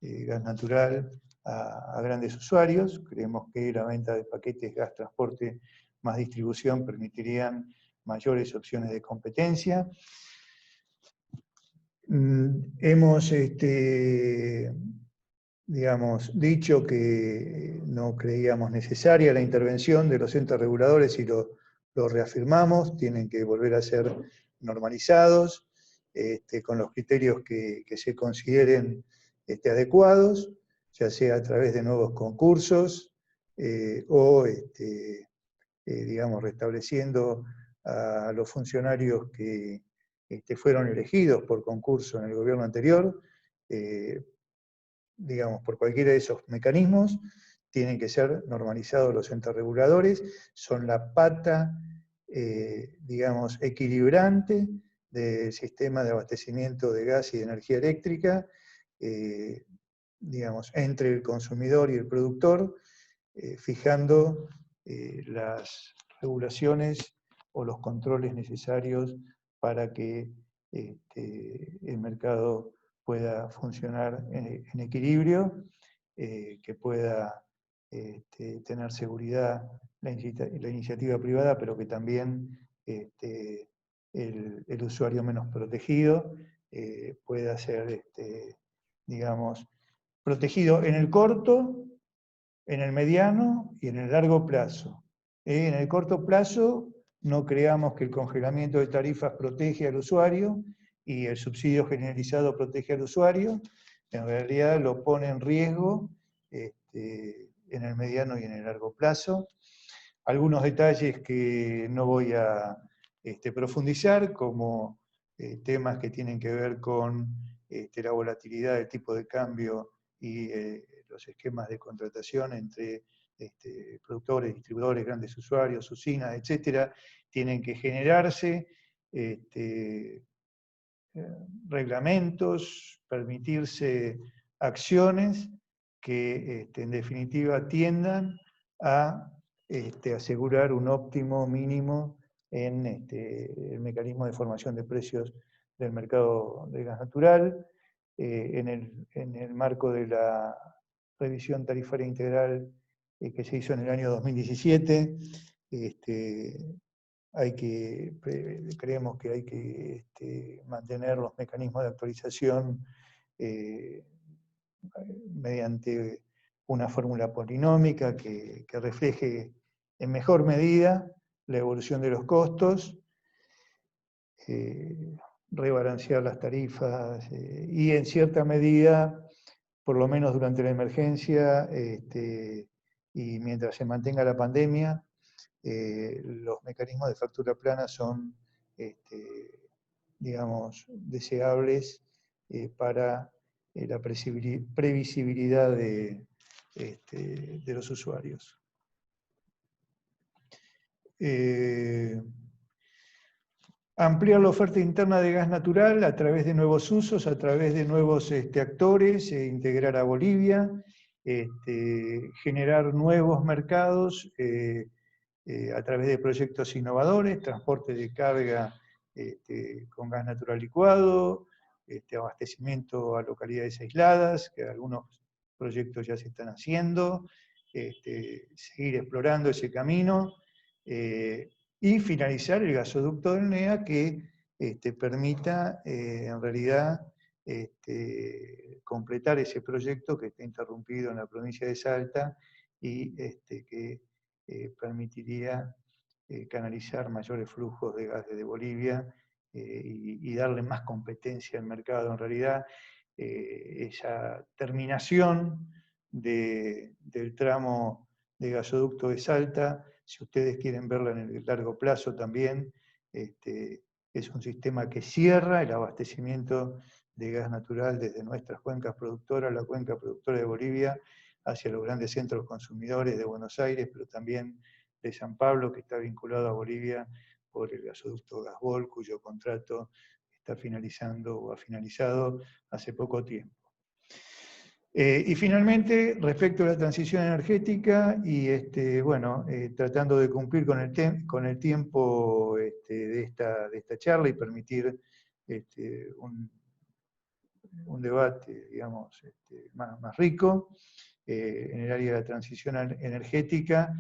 [SPEAKER 3] gas natural a grandes usuarios. Creemos que la venta de paquetes, gas, transporte más distribución permitirían mayores opciones de competencia. Hemos dicho que no creíamos necesaria la intervención de los entes reguladores y lo reafirmamos. Tienen que volver a ser normalizados con los criterios que se consideren adecuados, ya sea a través de nuevos concursos o digamos, restableciendo a los funcionarios que fueron elegidos por concurso en el gobierno anterior. Digamos, por cualquiera de esos mecanismos, tienen que ser normalizados los entes reguladores, son la pata, digamos, equilibrante del sistema de abastecimiento de gas y de energía eléctrica, digamos, entre el consumidor y el productor, fijando las regulaciones o los controles necesarios para que el mercado pueda funcionar en equilibrio, que pueda tener seguridad la iniciativa privada, pero que también el usuario menos protegido pueda ser, digamos, protegido en el corto, en el mediano y en el largo plazo. En el corto plazo no creamos que el congelamiento de tarifas protege al usuario y el subsidio generalizado protege al usuario. En realidad lo pone en riesgo en el mediano y en el largo plazo. Algunos detalles que no voy a profundizar, como temas que tienen que ver con la volatilidad del tipo de cambio y los esquemas de contratación entre productores, distribuidores, grandes usuarios, usinas, etcétera, tienen que generarse reglamentos, permitirse acciones que en definitiva tiendan a asegurar un óptimo mínimo en el mecanismo de formación de precios del mercado de gas natural, en el marco de la revisión tarifaria integral que se hizo en el año 2017. Creemos que hay que mantener los mecanismos de actualización mediante una fórmula polinómica que refleje en mejor medida la evolución de los costos, rebalancear las tarifas y en cierta medida, por lo menos durante la emergencia y mientras se mantenga la pandemia, los mecanismos de factura plana son, digamos, deseables para la previsibilidad de los usuarios. Ampliar la oferta interna de gas natural a través de nuevos usos, a través de nuevos actores, integrar a Bolivia generar nuevos mercados a través de proyectos innovadores, transporte de carga con gas natural licuado, abastecimiento a localidades aisladas, que algunos proyectos ya se están haciendo, seguir explorando ese camino, y finalizar el gasoducto del NEA que permita en realidad completar ese proyecto que está interrumpido en la provincia de Salta y que permitiría canalizar mayores flujos de gas desde Bolivia y darle más competencia al mercado. En realidad, esa terminación del tramo de gasoducto de Salta, si ustedes quieren verla en el largo plazo también, es un sistema que cierra el abastecimiento de gas natural desde nuestras cuencas productoras, la cuenca productora de Bolivia, hacia los grandes centros consumidores de Buenos Aires, pero también de San Pablo, que está vinculado a Bolivia por el gasoducto Gasbol, cuyo contrato está finalizando o ha finalizado hace poco tiempo. Y finalmente, respecto a la transición energética, y tratando de cumplir con el tiempo de esta charla y permitir un debate, digamos, más rico en el área de la transición energética.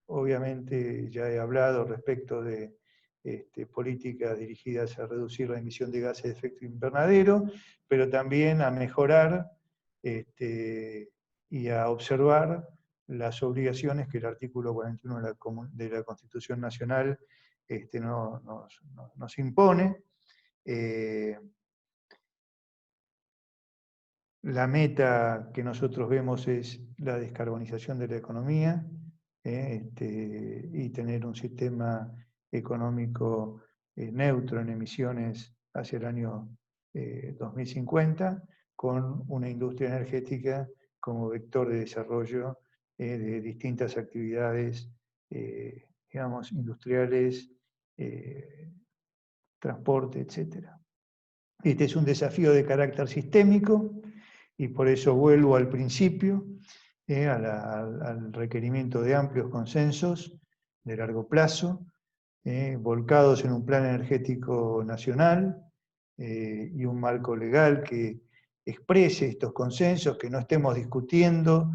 [SPEAKER 3] Obviamente ya he hablado respecto de políticas dirigidas a reducir la emisión de gases de efecto invernadero, pero también a mejorar y a observar las obligaciones que el artículo 41 de la Constitución Nacional nos impone. La meta que nosotros vemos es la descarbonización de la economía y tener un sistema económico neutro en emisiones hacia el año 2050, con una industria energética como vector de desarrollo de distintas actividades, digamos, industriales, transporte, etc. Este es un desafío de carácter sistémico, y por eso vuelvo al principio, al requerimiento de amplios consensos de largo plazo, volcados en un plan energético nacional y un marco legal que exprese estos consensos, que no estemos discutiendo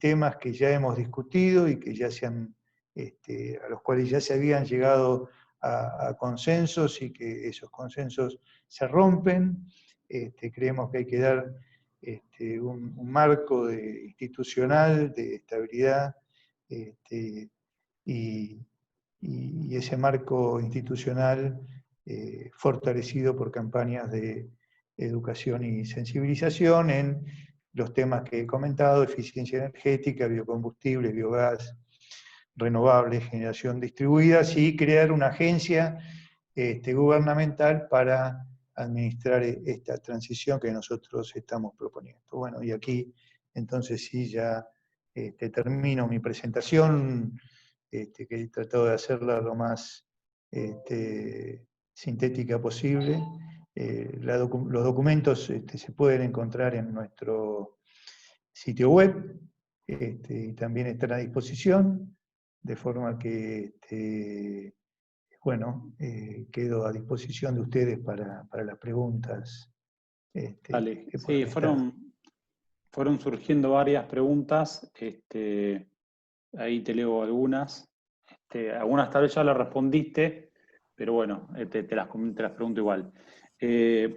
[SPEAKER 3] temas que ya hemos discutido y que ya a los cuales ya se habían llegado a consensos, y que esos consensos se rompen. Creemos que hay que dar un marco institucional de estabilidad y ese marco institucional fortalecido por campañas de educación y sensibilización en los temas que he comentado: eficiencia energética, biocombustibles, biogás, renovables, generación distribuida, y crear una agencia gubernamental para administrar esta transición que nosotros estamos proponiendo. Bueno, y aquí entonces sí ya termino mi presentación, que he tratado de hacerla lo más sintética posible. Los documentos se pueden encontrar en nuestro sitio web, y también están a disposición, de forma que quedo a disposición de ustedes para las preguntas.
[SPEAKER 2] Dale, sí, fueron surgiendo varias preguntas, ahí te leo algunas. Algunas tal vez ya las respondiste, pero bueno, te las pregunto igual.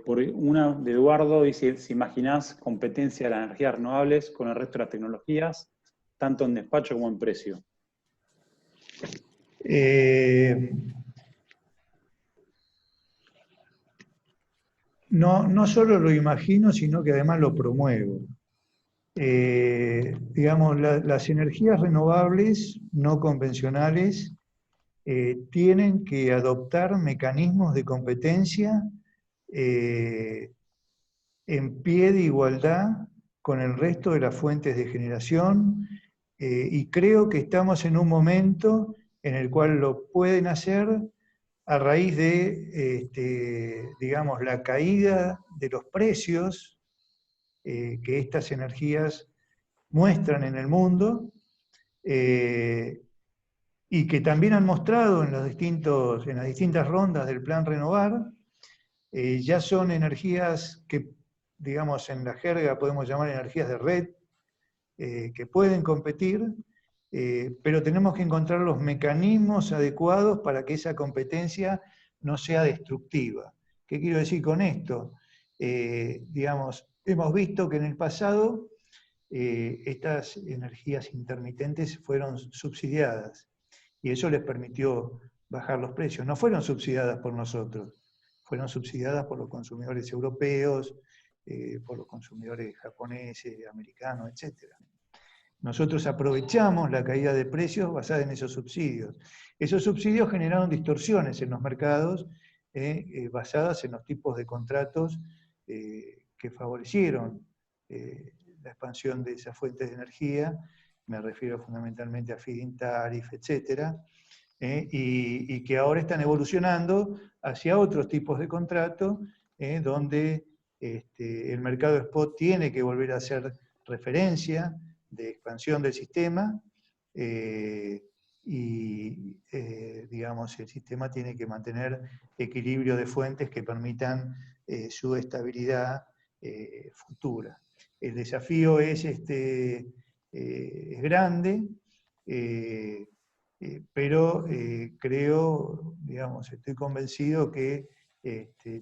[SPEAKER 2] Por una de Eduardo dice: si imaginás competencia de las energías renovables con el resto de las tecnologías, tanto en despacho como en precio.
[SPEAKER 3] No solo lo imagino, sino que además lo promuevo. Digamos, las energías renovables no convencionales tienen que adoptar mecanismos de competencia en pie de igualdad con el resto de las fuentes de generación, y creo que estamos en un momento en el cual lo pueden hacer a raíz de, digamos, la caída de los precios que estas energías muestran en el mundo, y que también han mostrado en las distintas rondas del Plan Renovar, ya son energías que, digamos, en la jerga podemos llamar energías de red, que pueden competir, pero tenemos que encontrar los mecanismos adecuados para que esa competencia no sea destructiva. ¿Qué quiero decir con esto? Digamos, hemos visto que en el pasado estas energías intermitentes fueron subsidiadas y eso les permitió bajar los precios. No fueron subsidiadas por nosotros, fueron subsidiadas por los consumidores europeos, por los consumidores japoneses, americanos, etc. Nosotros aprovechamos la caída de precios basada en esos subsidios. Esos subsidios generaron distorsiones en los mercados basadas en los tipos de contratos que favorecieron la expansión de esas fuentes de energía. Me refiero fundamentalmente a feed-in tariff, etc. Y que ahora están evolucionando hacia otros tipos de contratos donde el mercado spot tiene que volver a hacer referencia de expansión del sistema digamos, el sistema tiene que mantener equilibrio de fuentes que permitan su estabilidad futura. El desafío es grande, pero creo, digamos, estoy convencido que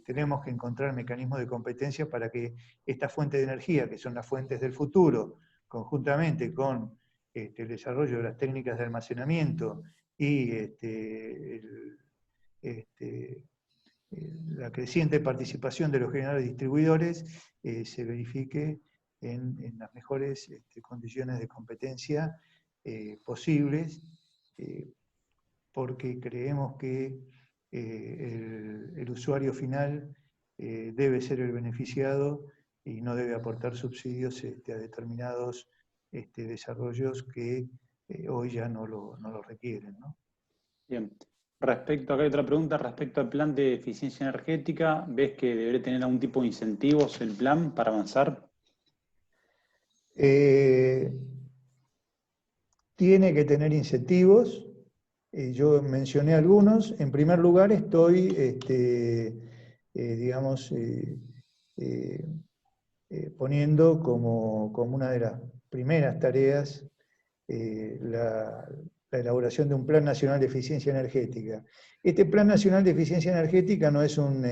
[SPEAKER 3] tenemos que encontrar mecanismos de competencia para que estas fuentes de energía, que son las fuentes del futuro, conjuntamente con el desarrollo de las técnicas de almacenamiento y la creciente participación de los generadores distribuidores, se verifique en las mejores condiciones de competencia posibles, porque creemos que el usuario final debe ser el beneficiado y no debe aportar subsidios a determinados desarrollos que hoy ya no lo requieren, ¿no?
[SPEAKER 2] Bien. Respecto, acá hay otra pregunta, respecto al plan de eficiencia energética, ¿ves que debería tener algún tipo de incentivos el plan para avanzar?
[SPEAKER 3] Tiene que tener incentivos. Yo mencioné algunos. En primer lugar, estoy, digamos, poniendo como una de las primeras tareas la elaboración de un Plan Nacional de Eficiencia Energética. Este Plan Nacional de Eficiencia Energética no es un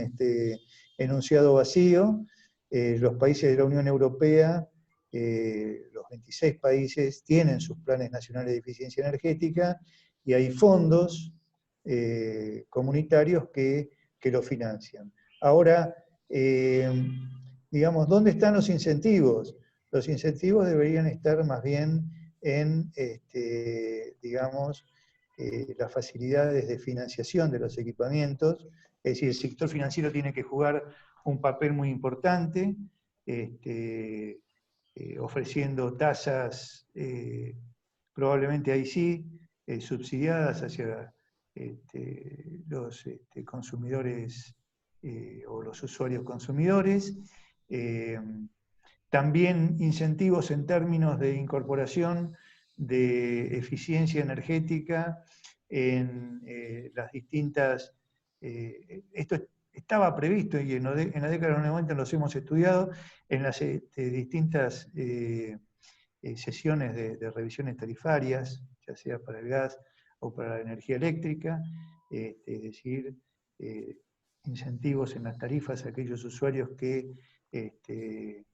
[SPEAKER 3] enunciado vacío. Los países de la Unión Europea, los 26 países, tienen sus planes nacionales de eficiencia energética y hay fondos comunitarios que lo financian. Ahora, digamos, ¿dónde están los incentivos? Los incentivos deberían estar más bien en, digamos, las facilidades de financiación de los equipamientos. Es decir, el sector financiero tiene que jugar un papel muy importante, ofreciendo tasas, probablemente ahí sí, subsidiadas hacia los consumidores o los usuarios consumidores. También incentivos en términos de incorporación de eficiencia energética en las distintas... esto estaba previsto y en la década de los 90 los hemos estudiado en las distintas sesiones de revisiones tarifarias, ya sea para el gas o para la energía eléctrica, es decir, incentivos en las tarifas a aquellos usuarios que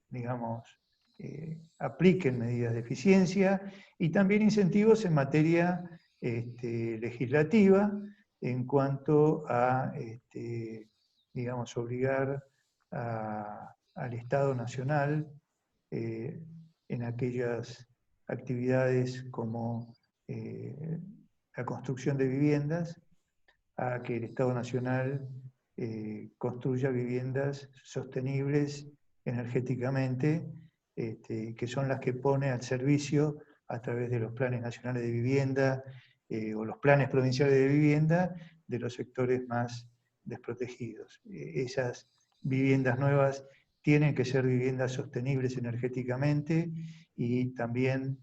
[SPEAKER 3] digamos, apliquen medidas de eficiencia, y también incentivos en materia legislativa en cuanto a, digamos, obligar al Estado Nacional en aquellas actividades como la construcción de viviendas, a que el Estado Nacional construya viviendas sostenibles energéticamente, que son las que pone al servicio a través de los planes nacionales de vivienda o los planes provinciales de vivienda de los sectores más desprotegidos. Esas viviendas nuevas tienen que ser viviendas sostenibles energéticamente y también,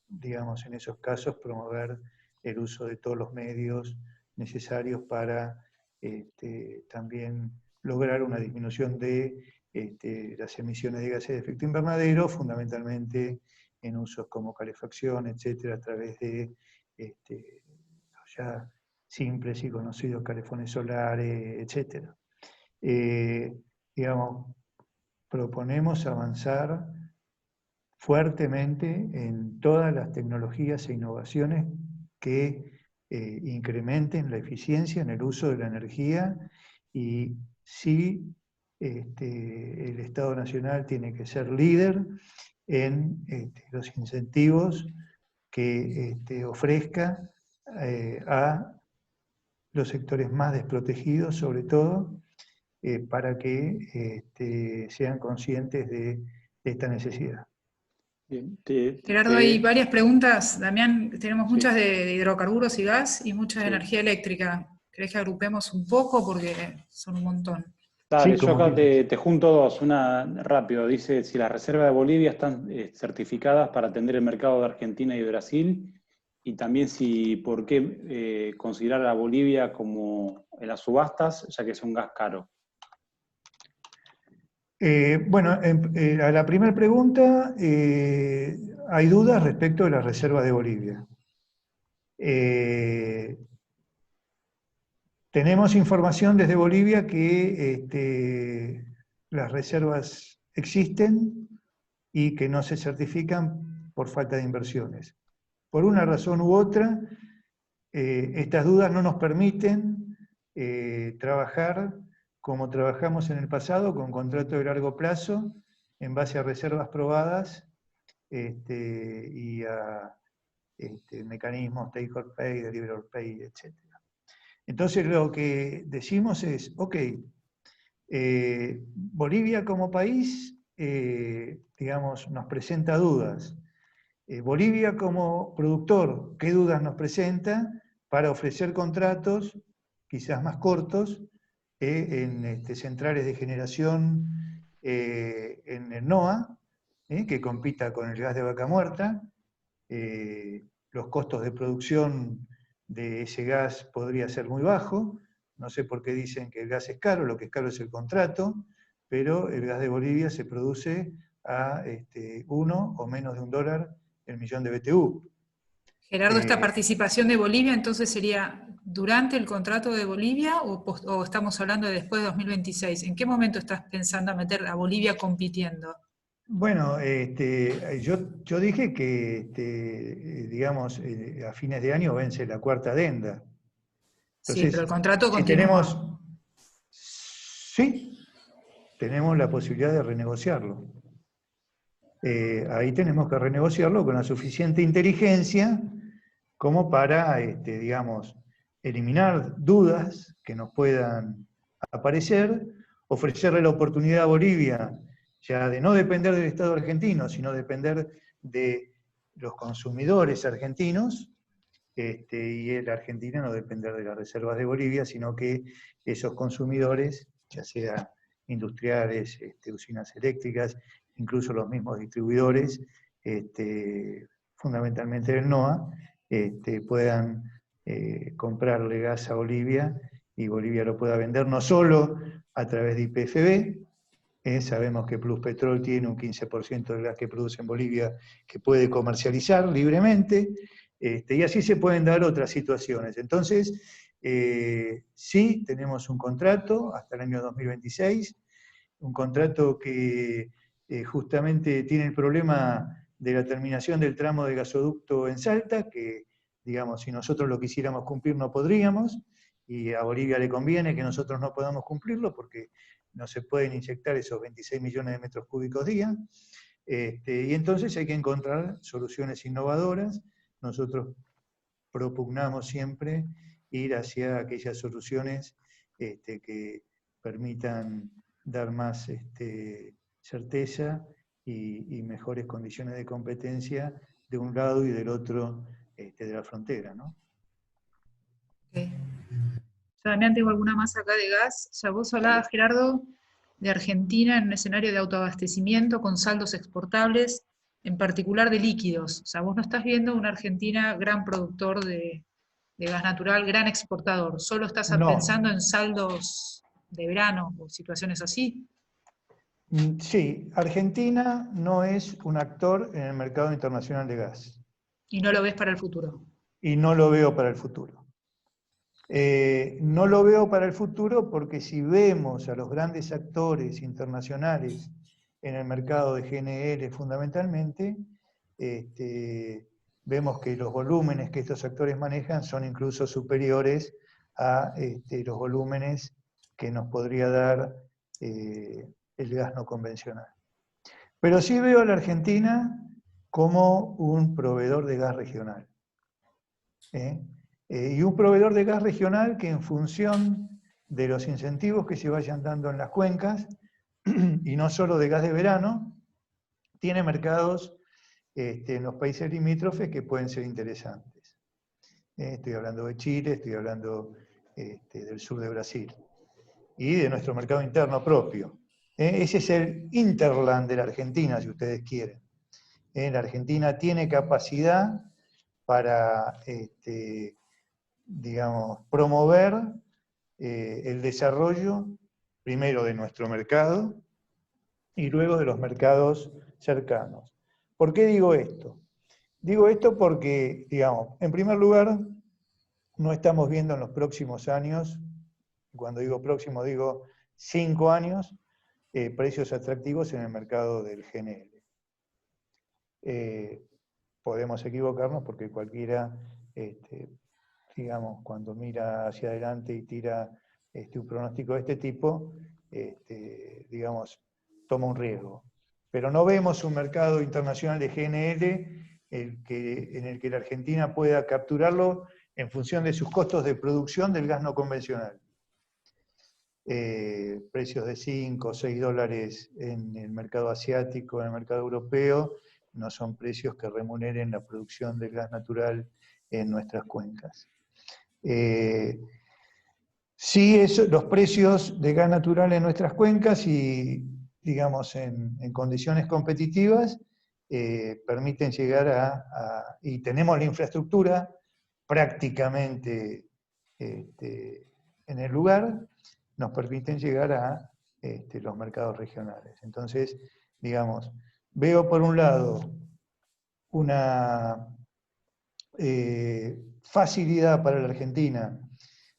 [SPEAKER 3] digamos, en esos casos promover el uso de todos los medios necesarios para también lograr una disminución de las emisiones de gases de efecto invernadero, fundamentalmente en usos como calefacción, etcétera, a través de ya simples y conocidos calefones solares, etcétera. Digamos, proponemos avanzar fuertemente en todas las tecnologías e innovaciones que incrementen la eficiencia en el uso de la energía, y sí, el Estado Nacional tiene que ser líder en los incentivos que ofrezca a los sectores más desprotegidos, sobre todo, para que sean conscientes de esta necesidad.
[SPEAKER 2] Bien,
[SPEAKER 4] Gerardo, hay varias preguntas. Damián, tenemos
[SPEAKER 2] Sí.
[SPEAKER 4] muchas de hidrocarburos y gas y muchas de
[SPEAKER 2] Sí.
[SPEAKER 4] energía eléctrica. ¿Querés que agrupemos un poco? Porque son un montón.
[SPEAKER 2] Dale,
[SPEAKER 3] Sí,
[SPEAKER 2] yo
[SPEAKER 3] como
[SPEAKER 2] acá
[SPEAKER 3] quieras.
[SPEAKER 2] te junto dos, una rápido. Dice si las reservas de Bolivia están certificadas para atender el mercado de Argentina y de Brasil, y también si por qué considerar a Bolivia como en las subastas, ya que es un gas caro.
[SPEAKER 3] Bueno, a la primera pregunta, hay dudas respecto de las reservas de Bolivia. Tenemos información desde Bolivia que las reservas existen y que no se certifican por falta de inversiones. Por una razón u otra, estas dudas no nos permiten trabajar como trabajamos en el pasado, con contrato de largo plazo, en base a reservas probadas y a mecanismos take or pay, deliver or pay, etc. Entonces lo que decimos es, ok, Bolivia como país, digamos, nos presenta dudas. Bolivia como productor, ¿qué dudas nos presenta para ofrecer contratos quizás más cortos en centrales de generación en el NOA, que compita con el gas de vaca muerta? Los costos de producción de ese gas podría ser muy bajo. No sé por qué dicen que el gas es caro, lo que es caro es el contrato, pero el gas de Bolivia se produce a 1 o menos de $1 el millón de BTU.
[SPEAKER 4] Gerardo, ¿esta participación de Bolivia entonces sería durante el contrato de Bolivia o estamos hablando de después de 2026? ¿En qué momento estás pensando a meter a Bolivia compitiendo?
[SPEAKER 3] Bueno, yo dije que, digamos, a fines de año vence la cuarta adenda. Entonces,
[SPEAKER 4] Sí, pero el contrato
[SPEAKER 3] si
[SPEAKER 4] continúa.
[SPEAKER 3] sí, tenemos la posibilidad de renegociarlo. Ahí tenemos que renegociarlo con la suficiente inteligencia como para, digamos, eliminar dudas que nos puedan aparecer, ofrecerle la oportunidad a Bolivia ya de no depender del Estado argentino, sino depender de los consumidores argentinos, y el argentino no depender de las reservas de Bolivia, sino que esos consumidores, ya sea industriales, usinas eléctricas, incluso los mismos distribuidores, fundamentalmente del NOA, puedan comprarle gas a Bolivia y Bolivia lo pueda vender no solo a través de YPFB. Sabemos que Pluspetrol tiene un 15% del gas que produce en Bolivia que puede comercializar libremente, y así se pueden dar otras situaciones. Entonces, sí, tenemos un contrato hasta el año 2026, un contrato que justamente tiene el problema de la terminación del tramo de gasoducto en Salta, que, digamos, si nosotros lo quisiéramos cumplir no podríamos, y a Bolivia le conviene que nosotros no podamos cumplirlo porque no se pueden inyectar esos 26 millones de metros cúbicos día, y entonces hay que encontrar soluciones innovadoras. Nosotros propugnamos siempre ir hacia aquellas soluciones que permitan dar más certeza y mejores condiciones de competencia de un lado y del otro de la frontera, ¿no?
[SPEAKER 4] Okay. Yo también tengo alguna más acá de gas. Ya vos hablabas, Gerardo, de Argentina en un escenario de autoabastecimiento con saldos exportables, en particular de líquidos. O sea, vos no estás viendo una Argentina gran productor de gas natural, gran exportador. Solo estás
[SPEAKER 3] No.
[SPEAKER 4] pensando en saldos de verano o situaciones así.
[SPEAKER 3] Sí, Argentina no es un actor en el mercado internacional de gas.
[SPEAKER 4] Y no lo ves para el futuro.
[SPEAKER 3] Y no lo veo para el futuro. No lo veo para el futuro porque si vemos a los grandes actores internacionales en el mercado de GNL fundamentalmente, vemos que los volúmenes que estos actores manejan son incluso superiores a los volúmenes que nos podría dar el gas no convencional. Pero sí veo a la Argentina como un proveedor de gas regional. Y un proveedor de gas regional que en función de los incentivos que se vayan dando en las cuencas, y no solo de gas de verano, tiene mercados en los países limítrofes que pueden ser interesantes. Estoy hablando de Chile, estoy hablando del sur de Brasil, y de nuestro mercado interno propio. Ese es el hinterland de la Argentina, si ustedes quieren. La Argentina tiene capacidad para digamos, promover el desarrollo, primero de nuestro mercado y luego de los mercados cercanos. ¿Por qué digo esto? Digo esto porque, digamos, en primer lugar, no estamos viendo en los próximos años, cuando digo próximo digo 5 años, precios atractivos en el mercado del GNL. Podemos equivocarnos porque cualquiera digamos, cuando mira hacia adelante y tira un pronóstico de este tipo, digamos, toma un riesgo. Pero no vemos un mercado internacional de GNL en el que la Argentina pueda capturarlo en función de sus costos de producción del gas no convencional. Precios de 5 o 6 dólares en el mercado asiático, en el mercado europeo, no son precios que remuneren la producción del gas natural en nuestras cuencas. Sí, los precios de gas natural en nuestras cuencas y, digamos, en condiciones competitivas, permiten llegar y tenemos la infraestructura prácticamente en el lugar, nos permiten llegar a los mercados regionales. Entonces, digamos, veo por un lado una facilidad para la Argentina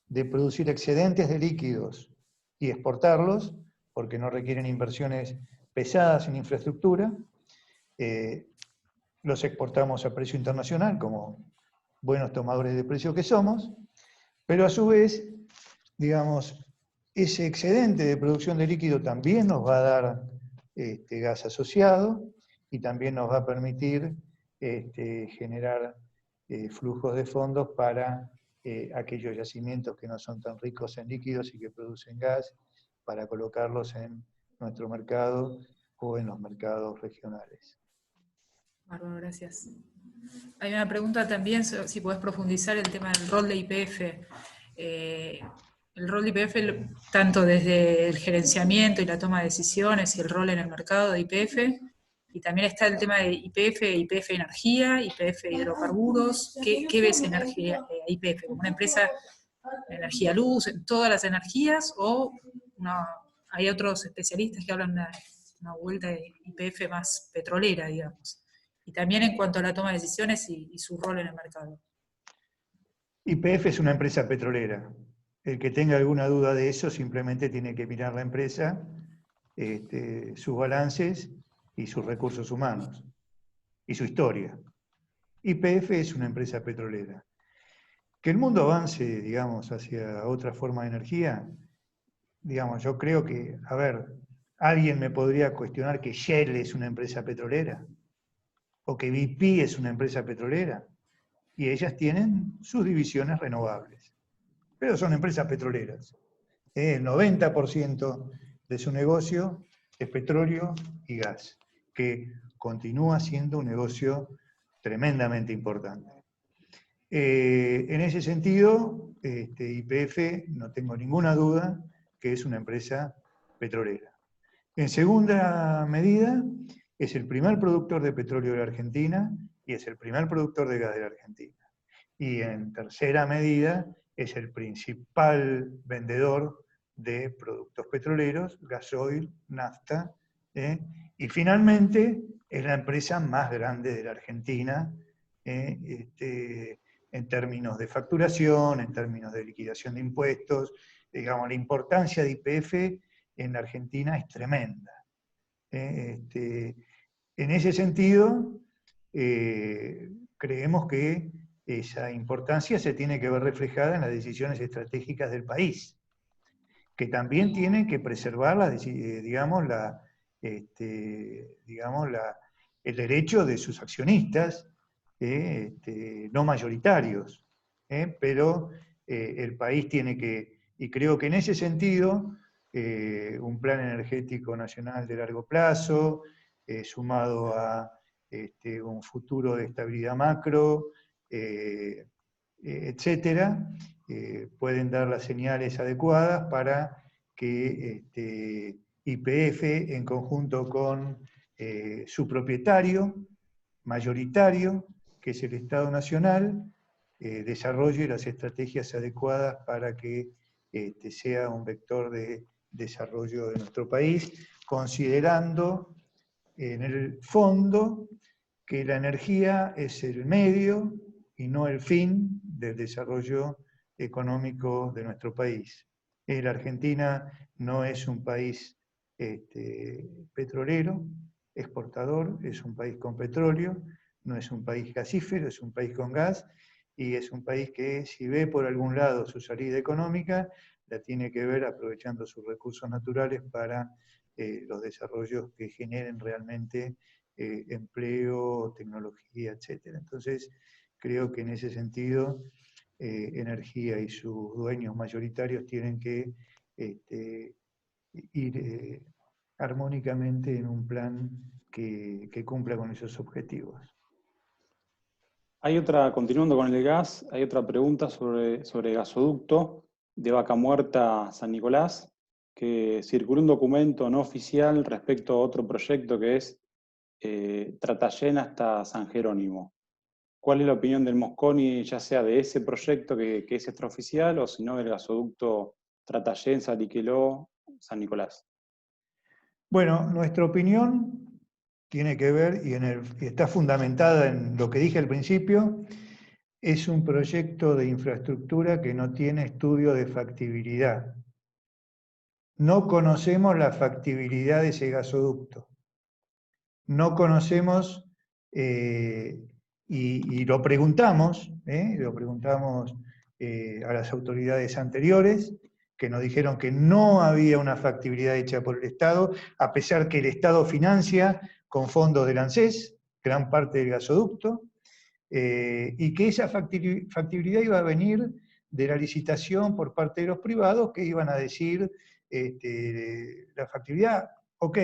[SPEAKER 3] de producir excedentes de líquidos y exportarlos, porque no requieren inversiones pesadas en infraestructura. Los exportamos a precio internacional, como buenos tomadores de precio que somos, pero a su vez, digamos, ese excedente de producción de líquido también nos va a dar gas asociado y también nos va a permitir generar flujos de fondos para aquellos yacimientos que no son tan ricos en líquidos y que producen gas, para colocarlos en nuestro mercado o en los mercados regionales.
[SPEAKER 4] Bárbaro, gracias. Hay una pregunta también, si podés profundizar el tema del rol de YPF. El rol de YPF, tanto desde el gerenciamiento y la toma de decisiones y el rol en el mercado de YPF, y también está el tema de YPF Energía, YPF Hidrocarburos. ¿Qué ves en YPF? ¿Como una empresa de energía luz, en todas las energías? ¿O hay otros especialistas que hablan de una vuelta de YPF más petrolera, digamos? Y también en cuanto a la toma de decisiones y su rol en el mercado.
[SPEAKER 3] YPF es una empresa petrolera. El que tenga alguna duda de eso simplemente tiene que mirar la empresa, sus balances y sus recursos humanos, y su historia. YPF es una empresa petrolera. Que el mundo avance, digamos, hacia otra forma de energía, digamos, yo creo que, a ver, alguien me podría cuestionar que Shell es una empresa petrolera, o que BP es una empresa petrolera, y ellas tienen sus divisiones renovables, pero son empresas petroleras. El 90% de su negocio es petróleo y gas, que continúa siendo un negocio tremendamente importante. En ese sentido, YPF, no tengo ninguna duda que es una empresa petrolera. En segunda medida, es el primer productor de petróleo de la Argentina y es el primer productor de gas de la Argentina. Y en tercera medida, es el principal vendedor de productos petroleros, gasoil, nafta, y finalmente es la empresa más grande de la Argentina, en términos de facturación, en términos de liquidación de impuestos. Digamos, la importancia de YPF en la Argentina es tremenda. En ese sentido, creemos que esa importancia se tiene que ver reflejada en las decisiones estratégicas del país, que también tienen que preservar el derecho de sus accionistas, no mayoritarios, pero el país tiene que, y creo que en ese sentido, un plan energético nacional de largo plazo, sumado a un futuro de estabilidad macro, etcétera, pueden dar las señales adecuadas para que YPF, en conjunto con su propietario mayoritario, que es el Estado Nacional, desarrolle las estrategias adecuadas para que sea un vector de desarrollo de nuestro país, considerando en el fondo que la energía es el medio y no el fin del desarrollo económico de nuestro país. La Argentina no es un país petrolero, exportador, es un país con petróleo, no es un país gasífero, es un país con gas, y es un país que, si ve por algún lado su salida económica, la tiene que ver aprovechando sus recursos naturales para los desarrollos que generen realmente empleo, tecnología, etc. Entonces, creo que en ese sentido, Energía y sus dueños mayoritarios tienen que ir armónicamente en un plan que cumpla con esos objetivos.
[SPEAKER 2] Hay otra, continuando con el gas, hay otra pregunta sobre gasoducto de Vaca Muerta a San Nicolás, que circuló un documento no oficial respecto a otro proyecto que es Tratayén hasta San Jerónimo. ¿Cuál es la opinión del Mosconi, ya sea de ese proyecto que es extraoficial, o si no del gasoducto Tratayén, Saliqueló, San Nicolás?
[SPEAKER 3] Bueno, nuestra opinión tiene que ver, y está fundamentada en lo que dije al principio, es un proyecto de infraestructura que no tiene estudio de factibilidad. No conocemos la factibilidad de ese gasoducto. No conocemos, y lo preguntamos a las autoridades anteriores, que nos dijeron que no había una factibilidad hecha por el Estado, a pesar que el Estado financia con fondos del ANSES gran parte del gasoducto, y que esa factibilidad iba a venir de la licitación por parte de los privados, que iban a decir la factibilidad, ok,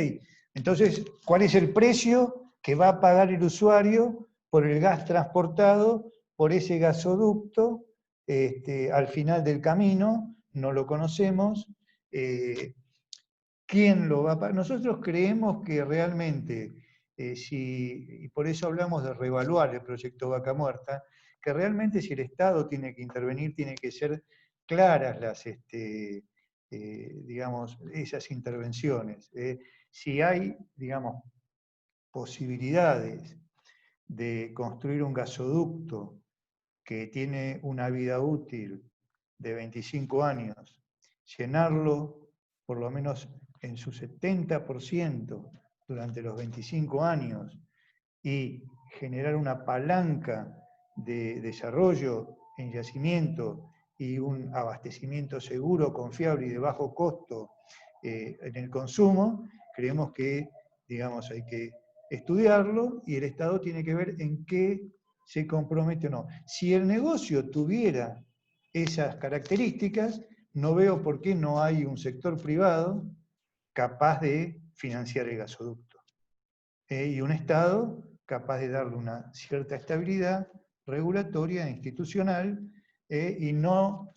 [SPEAKER 3] entonces, ¿cuál es el precio que va a pagar el usuario por el gas transportado por ese gasoducto al final del camino? No lo conocemos. ¿Quién lo va a pagar? Nosotros creemos que realmente, y por eso hablamos de reevaluar el proyecto Vaca Muerta, que realmente si el Estado tiene que intervenir, tiene que ser claras esas intervenciones. Si hay, posibilidades de construir un gasoducto que tiene una vida útil de 25 años, llenarlo por lo menos en su 70% durante los 25 años y generar una palanca de desarrollo en yacimiento y un abastecimiento seguro, confiable y de bajo costo en el consumo, creemos que, hay que estudiarlo y el Estado tiene que ver en qué se compromete o no. Si el negocio tuviera esas características, no veo por qué no hay un sector privado capaz de financiar el gasoducto. Y un Estado capaz de darle una cierta estabilidad regulatoria e institucional, y no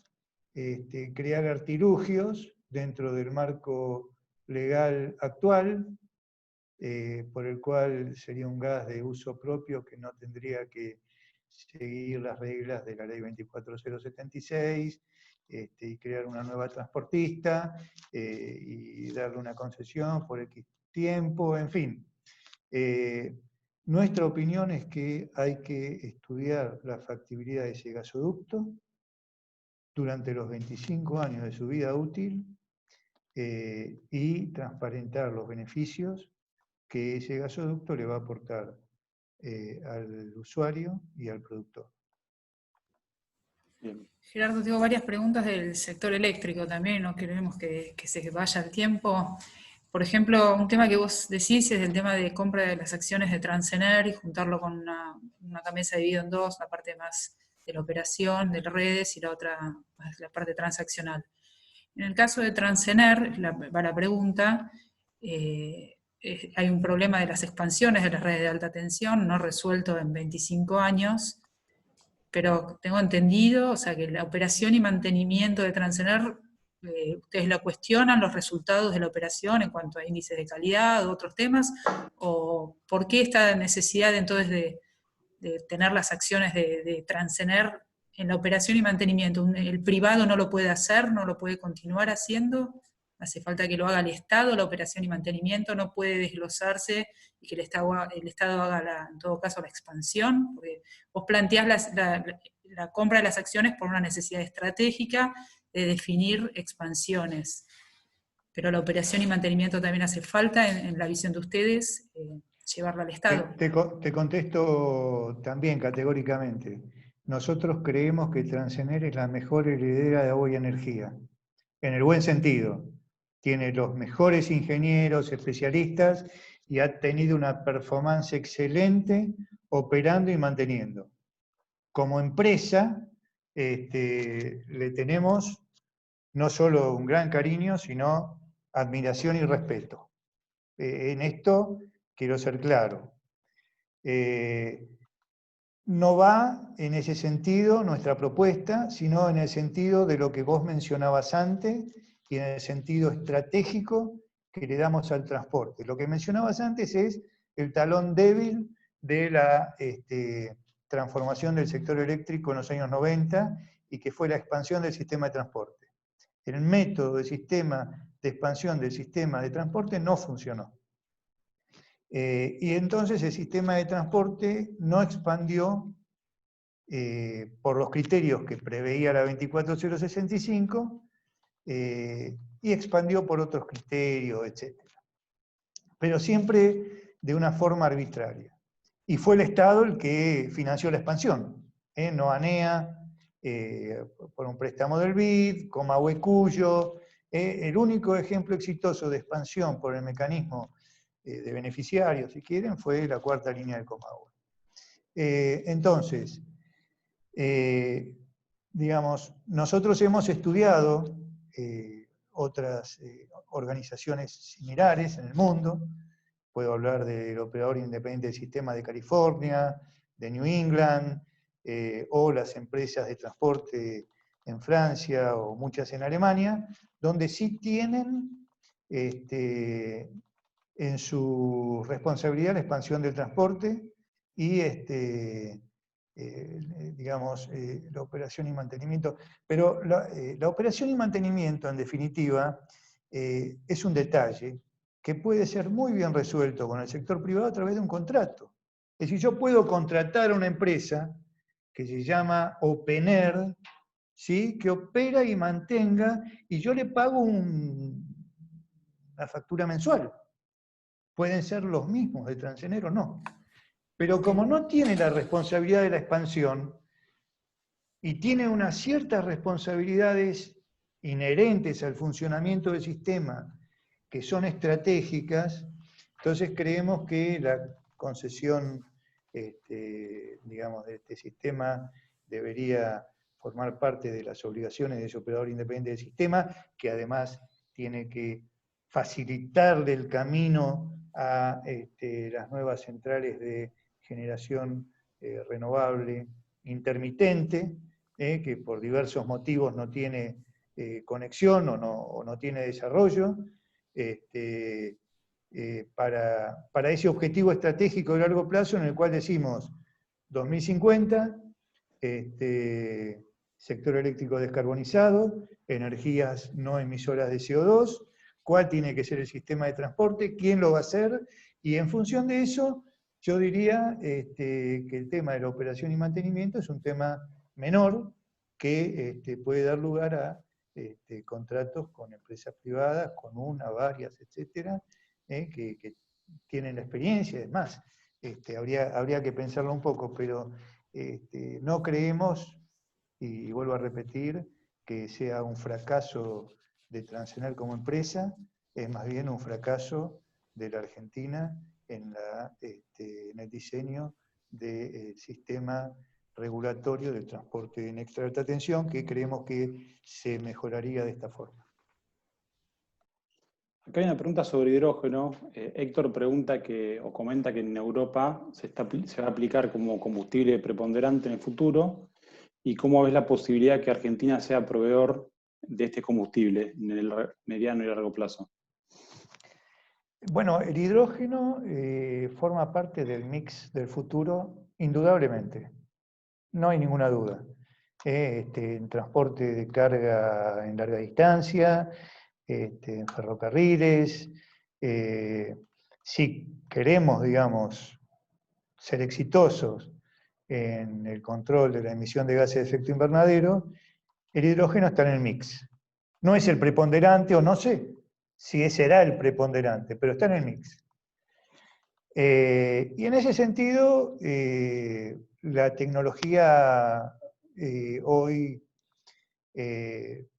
[SPEAKER 3] crear artilugios dentro del marco legal actual, por el cual sería un gas de uso propio que no tendría que seguir las reglas de la ley 24076, y crear una nueva transportista, y darle una concesión por X tiempo, en fin. Nuestra opinión es que hay que estudiar la factibilidad de ese gasoducto durante los 25 años de su vida útil, y transparentar los beneficios que ese gasoducto le va a aportar al usuario y al productor.
[SPEAKER 2] Bien.
[SPEAKER 4] Gerardo, tengo varias preguntas del sector eléctrico también, no queremos que se vaya el tiempo. Por ejemplo, un tema que vos decís es el tema de compra de las acciones de Transener y juntarlo con una camisa dividida en dos, la parte más de la operación, de las redes, y la otra, la parte transaccional. En el caso de Transener, va la pregunta, hay un problema de las expansiones de las redes de alta tensión, no resuelto en 25 años, pero tengo entendido, o sea, que la operación y mantenimiento de Transener, ustedes la cuestionan, los resultados de la operación en cuanto a índices de calidad o otros temas, o por qué esta necesidad entonces de tener las acciones de Transener en la operación y mantenimiento. El privado no lo puede hacer, no lo puede continuar haciendo, hace falta que lo haga el Estado, la operación y mantenimiento, no puede desglosarse y que el Estado haga, en todo caso, la expansión, porque vos planteás la compra de las acciones por una necesidad estratégica de definir expansiones, pero la operación y mantenimiento también hace falta, en la visión de ustedes, llevarla al Estado.
[SPEAKER 3] Te contesto también categóricamente. Nosotros creemos que Transener es la mejor heredera de Agua y Energía, en el buen sentido. Tiene los mejores ingenieros, especialistas, y ha tenido una performance excelente operando y manteniendo. Como empresa, le tenemos no solo un gran cariño, sino admiración y respeto. En esto quiero ser claro. No va en ese sentido nuestra propuesta, sino en el sentido de lo que vos mencionabas antes y en el sentido estratégico que le damos al transporte. Lo que mencionabas antes es el talón débil de la transformación del sector eléctrico en los años 90 y que fue la expansión del sistema de transporte. El método de expansión del sistema de transporte no funcionó. Y entonces el sistema de transporte no expandió por los criterios que preveía la 24065 y expandió por otros criterios, etc. Pero siempre de una forma arbitraria. Y fue el Estado el que financió la expansión, no ANEA, por un préstamo del BID, Comahue Cuyo. El único ejemplo exitoso de expansión por el mecanismo de beneficiarios, si quieren, fue la cuarta línea del Comahue. Entonces, digamos, nosotros hemos estudiado otras organizaciones similares en el mundo. Puedo hablar del Operador Independiente del Sistema de California, de New England, o las empresas de transporte en Francia o muchas en Alemania, donde sí tienen en su responsabilidad la expansión del transporte y digamos, la operación y mantenimiento. Pero la operación y mantenimiento, en definitiva, es un detalle que puede ser muy bien resuelto con el sector privado a través de un contrato. Es decir, yo puedo contratar a una empresa que se llama Opener, ¿sí?, que opera y mantenga, y yo le pago una factura mensual. Pueden ser los mismos de Transener o no. Pero como no tiene la responsabilidad de la expansión y tiene unas ciertas responsabilidades inherentes al funcionamiento del sistema que son estratégicas, entonces creemos que la concesión, digamos, de este sistema debería formar parte de las obligaciones de ese operador independiente del sistema, que además tiene que facilitarle el camino a las nuevas centrales de generación renovable intermitente, que por diversos motivos no tiene conexión o no tiene desarrollo, para ese objetivo estratégico de largo plazo en el cual decimos 2050, sector eléctrico descarbonizado, energías no emisoras de CO2, cuál tiene que ser el sistema de transporte, quién lo va a hacer, y en función de eso, yo diría que el tema de la operación y mantenimiento es un tema menor que puede dar lugar a contratos con empresas privadas, con una, varias, etcétera, que tienen la experiencia, es más, habría que pensarlo un poco, pero no creemos, y vuelvo a repetir, que sea un fracaso de Transenal como empresa, es más bien un fracaso de la Argentina en el diseño del sistema regulatorio del transporte en extra alta tensión, que creemos que se mejoraría de esta forma.
[SPEAKER 2] Acá hay una pregunta sobre hidrógeno. Héctor pregunta o comenta que en Europa se va a aplicar como combustible preponderante en el futuro, y cómo ves la posibilidad que Argentina sea proveedor de este combustible en el mediano y largo plazo.
[SPEAKER 3] Bueno, el hidrógeno forma parte del mix del futuro, indudablemente. No hay ninguna duda. En transporte de carga en larga distancia, en ferrocarriles. Si queremos, digamos, ser exitosos en el control de la emisión de gases de efecto invernadero, el hidrógeno está en el mix. No es el preponderante, o no sé si ese será el preponderante, pero está en el mix. Y en ese sentido, la tecnología hoy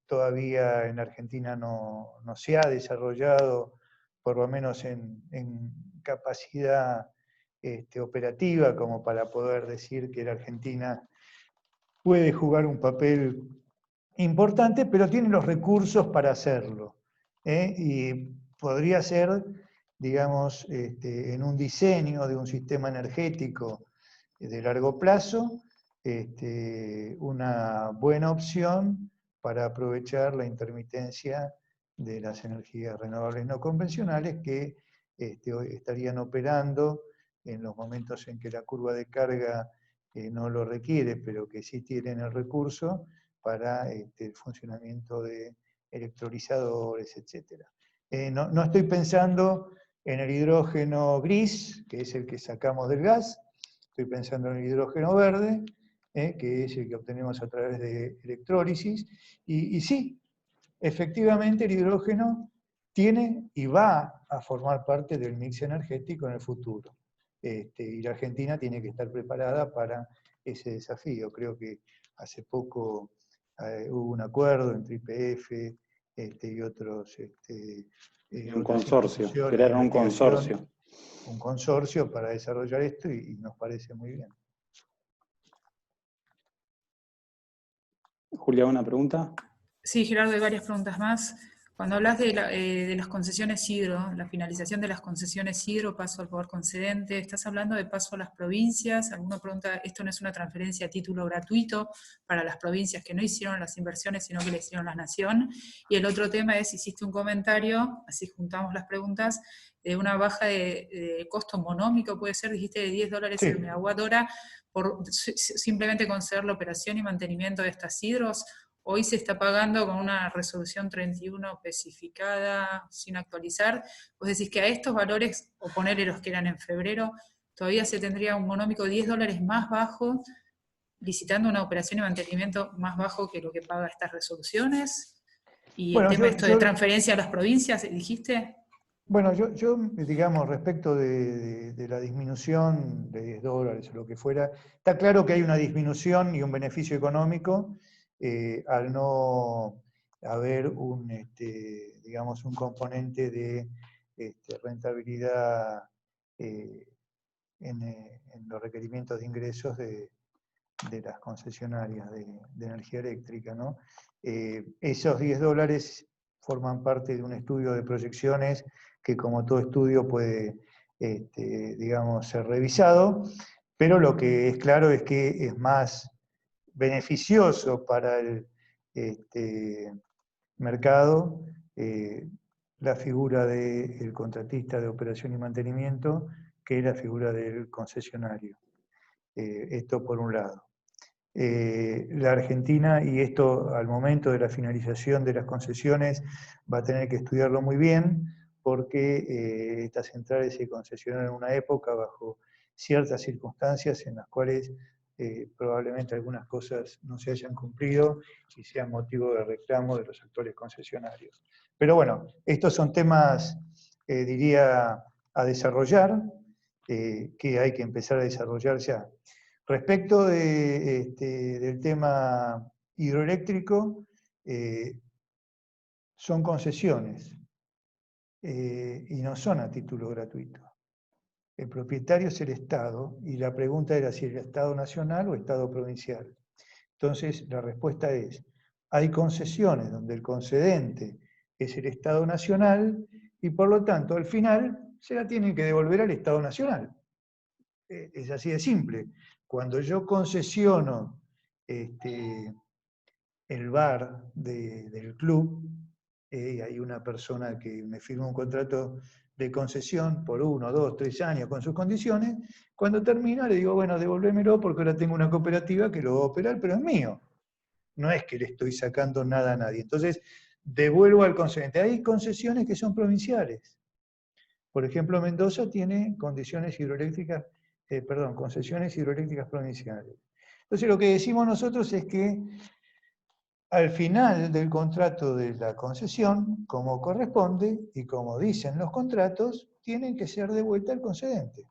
[SPEAKER 3] todavía en Argentina no se ha desarrollado, por lo menos en capacidad operativa, como para poder decir que la Argentina puede jugar un papel importante, pero tiene los recursos para hacerlo. Y podría ser, digamos, en un diseño de un sistema energético de largo plazo, una buena opción para aprovechar la intermitencia de las energías renovables no convencionales que hoy estarían operando en los momentos en que la curva de carga no lo requiere, pero que sí tienen el recurso para el funcionamiento de electrolizadores, etc. No estoy pensando en el hidrógeno gris, que es el que sacamos del gas, estoy pensando en el hidrógeno verde, que es el que obtenemos a través de electrólisis, y sí, efectivamente el hidrógeno tiene y va a formar parte del mix energético en el futuro. Y la Argentina tiene que estar preparada para ese desafío. Creo que hace poco hubo un acuerdo entre YPF y otros...
[SPEAKER 2] un consorcio, crearon un consorcio.
[SPEAKER 3] Un consorcio para desarrollar esto y nos parece muy bien.
[SPEAKER 2] Julia, ¿una pregunta?
[SPEAKER 4] Sí, Gerardo, hay varias preguntas más. Cuando hablas de las concesiones hidro, la finalización de las concesiones hidro, paso al poder concedente, ¿estás hablando de paso a las provincias? Alguna pregunta, esto no es una transferencia a título gratuito para las provincias que no hicieron las inversiones, sino que le hicieron la nación. Y el otro tema es, hiciste un comentario, así juntamos las preguntas, de una baja de costo monómico, puede ser, dijiste de $10
[SPEAKER 3] Sí.
[SPEAKER 4] el megawatt hora, por simplemente conceder la operación y mantenimiento de estas hidros. Hoy se está pagando con una resolución 31 especificada, sin actualizar. Vos decís que a estos valores, o ponerle los que eran en febrero, todavía se tendría un monómico de $10 más bajo, licitando una operación y mantenimiento más bajo que lo que paga estas resoluciones. Y bueno, el tema de transferencia a las provincias, ¿dijiste?
[SPEAKER 3] Bueno, yo digamos, respecto de la disminución de $10 o lo que fuera, está claro que hay una disminución y un beneficio económico al no haber digamos, un componente de rentabilidad en los requerimientos de ingresos de las concesionarias de energía eléctrica, ¿no? Esos $10 forman parte de un estudio de proyecciones que, como todo estudio, puede, digamos, ser revisado, pero lo que es claro es que es más beneficioso para el mercado la figura del contratista de operación y mantenimiento que la figura del concesionario. Esto por un lado. La Argentina, y esto al momento de la finalización de las concesiones, va a tener que estudiarlo muy bien, porque estas centrales se concesionaron en una época bajo ciertas circunstancias en las cuales probablemente algunas cosas no se hayan cumplido y sean motivo de reclamo de los actuales concesionarios. Pero bueno, estos son temas, diría, a desarrollar, que hay que empezar a desarrollar ya. Respecto del tema hidroeléctrico, son concesiones y no son a título gratuito. El propietario es el Estado y la pregunta era si era Estado nacional o Estado provincial. Entonces la respuesta es, hay concesiones donde el concedente es el Estado nacional y por lo tanto al final se la tienen que devolver al Estado nacional. Es así de simple. Cuando yo concesiono el bar del club, hay una persona que me firma un contrato de concesión por 1, 2, 3 años con sus condiciones, cuando termina le digo, bueno, devolvémelo porque ahora tengo una cooperativa que lo va a operar, pero es mío. No es que le estoy sacando nada a nadie. Entonces, devuelvo al concedente. Hay concesiones que son provinciales. Por ejemplo, Mendoza tiene concesiones hidroeléctricas provinciales. Entonces, lo que decimos nosotros es que al final del contrato de la concesión, como corresponde y como dicen los contratos, tienen que ser de vuelta al concedente.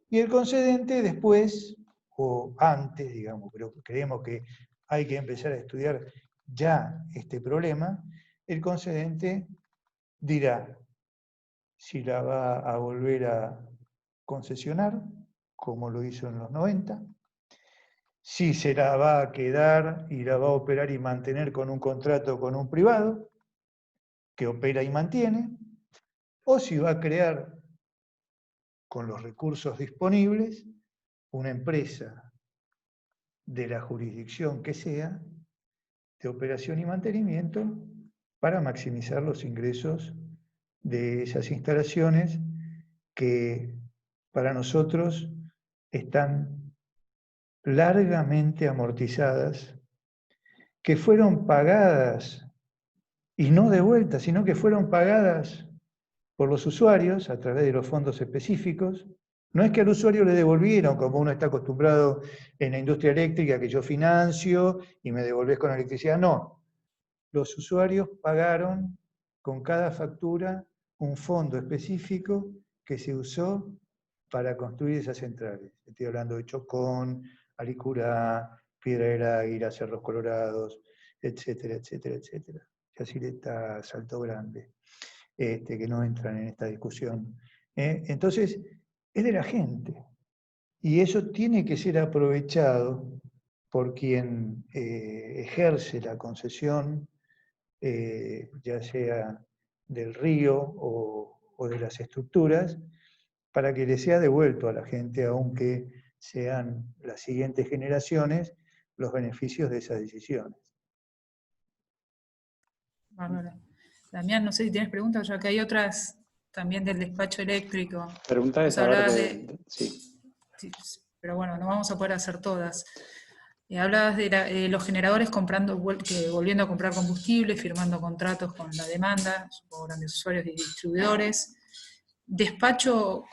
[SPEAKER 3] Y el concedente después, o antes, digamos, pero creemos que hay que empezar a estudiar ya este problema, el concedente dirá si la va a volver a concesionar, como lo hizo en los 90, si se la va a quedar y la va a operar y mantener con un contrato con un privado, que opera y mantiene, o si va a crear, con los recursos disponibles, una empresa de la jurisdicción que sea, de operación y mantenimiento, para maximizar los ingresos de esas instalaciones que para nosotros están largamente amortizadas, que fueron pagadas, y no de vuelta, sino que fueron pagadas por los usuarios a través de los fondos específicos. No es que al usuario le devolvieron, como uno está acostumbrado en la industria eléctrica, que yo financio y me devolvés con electricidad. No, los usuarios pagaron con cada factura un fondo específico que se usó para construir esas centrales. Estoy hablando de Chocón, Alicurá, Piedra del Águila, Cerros Colorados, etcétera, etcétera, etcétera. Chacileta, Salto Grande, que no entran en esta discusión. Entonces, es de la gente. Y eso tiene que ser aprovechado por quien ejerce la concesión, ya sea del río o de las estructuras, para que le sea devuelto a la gente, aunque sean las siguientes generaciones, los beneficios de esas decisiones.
[SPEAKER 4] Bárbaro. Damián, no sé si tienes preguntas, ya que hay otras también del despacho eléctrico.
[SPEAKER 2] Pregunta de saber sí.
[SPEAKER 4] Sí, pero bueno, no vamos a poder hacer todas. Hablabas de los generadores volviendo a comprar combustible, firmando contratos con la demanda, supongo grandes usuarios y distribuidores. Despacho,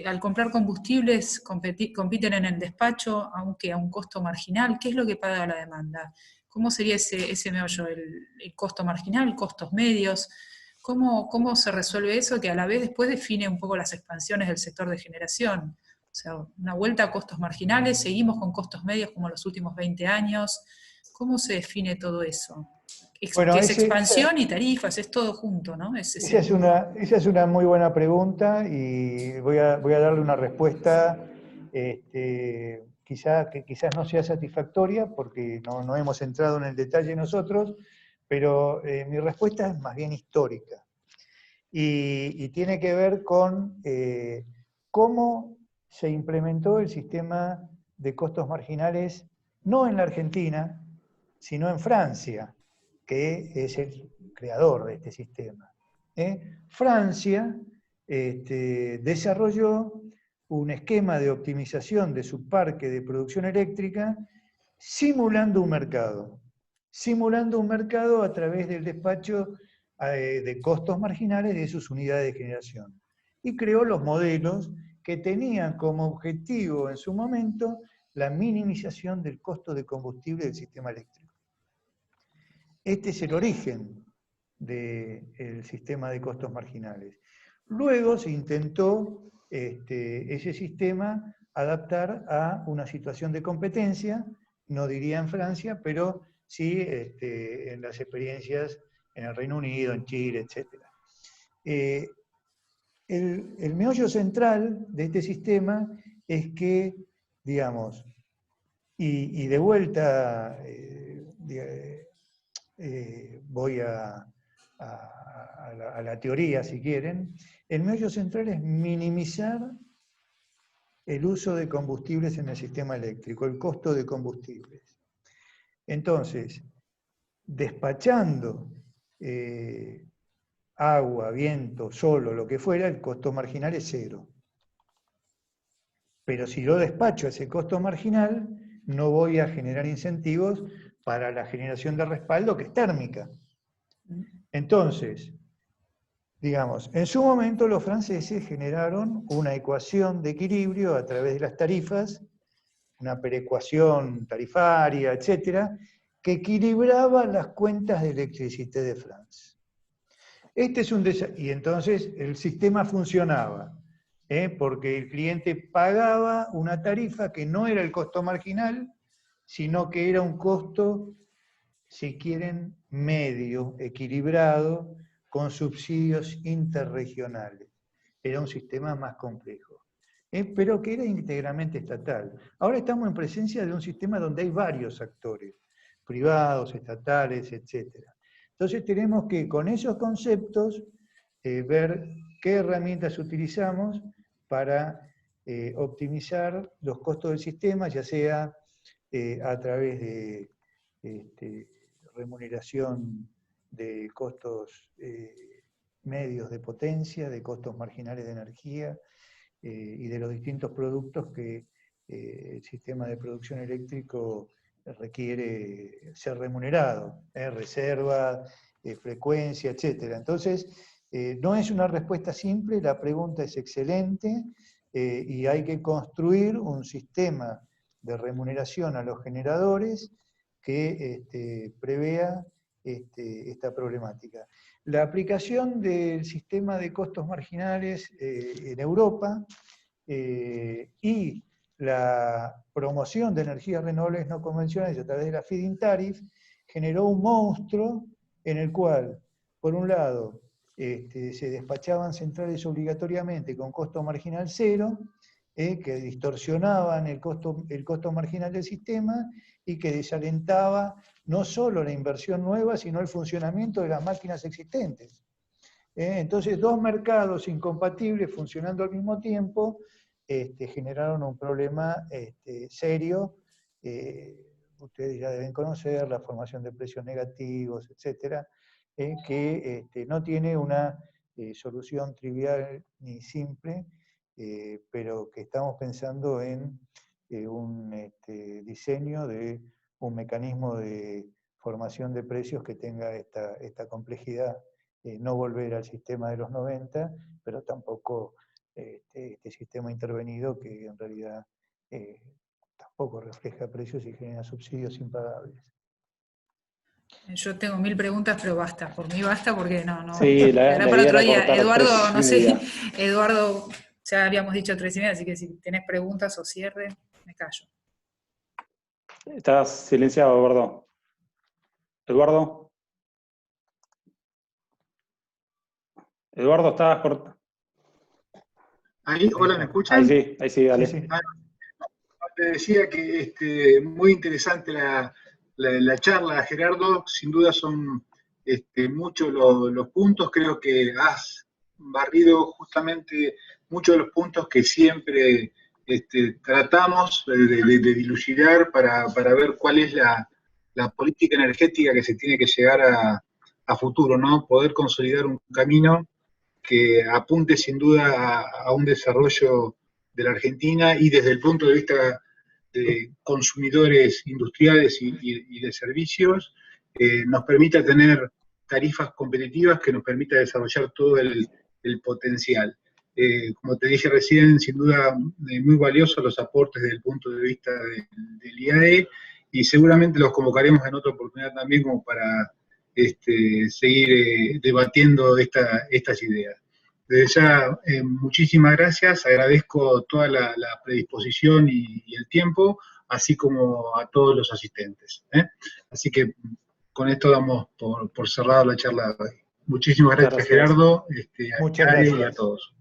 [SPEAKER 4] al comprar combustibles, compiten en el despacho, aunque a un costo marginal. ¿Qué es lo que paga la demanda? ¿Cómo sería ese meollo? ¿El costo marginal, costos medios? ¿Cómo se resuelve eso que a la vez después define un poco las expansiones del sector de generación? O sea, una vuelta a costos marginales, seguimos con costos medios como los últimos 20 años. ¿Cómo se define todo eso?
[SPEAKER 3] Bueno,
[SPEAKER 4] es expansión y tarifas, es todo junto, ¿no?
[SPEAKER 3] Esa es una muy buena pregunta y voy a darle una respuesta que quizás no sea satisfactoria porque no hemos entrado en el detalle nosotros, pero mi respuesta es más bien histórica y tiene que ver con cómo se implementó el sistema de costos marginales, no en la Argentina, sino en Francia, que es el creador de este sistema. Francia desarrolló un esquema de optimización de su parque de producción eléctrica simulando un mercado a través del despacho de costos marginales de sus unidades de generación. Y creó los modelos que tenían como objetivo en su momento la minimización del costo de combustible del sistema eléctrico. Este es el origen del sistema de costos marginales. Luego se intentó ese sistema adaptar a una situación de competencia, no diría en Francia, pero sí en las experiencias en el Reino Unido, en Chile, etc. El meollo central de este sistema es que, digamos, y de vuelta voy a la teoría, si quieren, el meollo central es minimizar el uso de combustibles en el sistema eléctrico, el costo de combustibles. Entonces, despachando agua, viento, solo, lo que fuera, el costo marginal es cero. Pero si yo despacho ese costo marginal, no voy a generar incentivos para la generación de respaldo, que es térmica. Entonces, digamos, en su momento los franceses generaron una ecuación de equilibrio a través de las tarifas, una perecuación tarifaria, etcétera, que equilibraba las cuentas de Electricité de France. Y entonces el sistema funcionaba, porque el cliente pagaba una tarifa que no era el costo marginal, sino que era un costo, si quieren, medio, equilibrado, con subsidios interregionales. Era un sistema más complejo, pero que era íntegramente estatal. Ahora estamos en presencia de un sistema donde hay varios actores, privados, estatales, etc. Entonces tenemos que, con esos conceptos, ver qué herramientas utilizamos para optimizar los costos del sistema, ya sea a través de remuneración de costos medios de potencia, de costos marginales de energía y de los distintos productos que el sistema de producción eléctrico requiere ser remunerado, reserva, frecuencia, etc. Entonces, no es una respuesta simple, la pregunta es excelente y hay que construir un sistema de remuneración a los generadores que prevea esta problemática. La aplicación del sistema de costos marginales en Europa y la promoción de energías renovables no convencionales a través de la feed-in tariff generó un monstruo en el cual, por un lado, se despachaban centrales obligatoriamente con costo marginal cero, que distorsionaban el costo marginal del sistema y que desalentaba no solo la inversión nueva, sino el funcionamiento de las máquinas existentes. Entonces, dos mercados incompatibles funcionando al mismo tiempo generaron un problema serio. Ustedes ya deben conocer la formación de precios negativos, etcétera, que no tiene una solución trivial ni simple, pero que estamos pensando en un diseño de un mecanismo de formación de precios que tenga esta complejidad, no volver al sistema de los 90, pero tampoco este sistema intervenido que en realidad tampoco refleja precios y genera subsidios impagables.
[SPEAKER 4] Yo tengo 1000 preguntas, pero basta. Por mí basta porque no.
[SPEAKER 2] Sí, la
[SPEAKER 4] para otro día.
[SPEAKER 2] cortar
[SPEAKER 4] Eduardo, no sé.
[SPEAKER 2] 3:30.
[SPEAKER 4] Eduardo, ya habíamos dicho 3:30, así que si tenés preguntas o cierre, me callo.
[SPEAKER 2] Estás silenciado, Eduardo. Eduardo. Eduardo, estás cortado.
[SPEAKER 1] Ahí, hola, ¿me escuchan?
[SPEAKER 2] Ahí sí, dale.
[SPEAKER 3] Sí.
[SPEAKER 1] Te decía que muy interesante la charla, Gerardo. Sin duda son muchos los puntos. Creo que has barrido justamente muchos de los puntos que siempre tratamos de dilucidar para ver cuál es la política energética que se tiene que llegar a futuro, ¿no? Poder consolidar un camino que apunte sin duda a un desarrollo de la Argentina y desde el punto de vista de consumidores industriales y de servicios, nos permita tener tarifas competitivas que nos permita desarrollar todo el potencial. Como te dije recién, sin duda muy valiosos los aportes desde el punto de vista del IAE, y seguramente los convocaremos en otra oportunidad también como para seguir debatiendo estas ideas. Desde ya, muchísimas gracias, agradezco toda la predisposición y el tiempo, así como a todos los asistentes. Así que con esto damos por cerrada la charla de hoy. Muchísimas gracias, Gerardo,
[SPEAKER 3] Muchas
[SPEAKER 1] a Ale
[SPEAKER 3] gracias.
[SPEAKER 1] y a todos.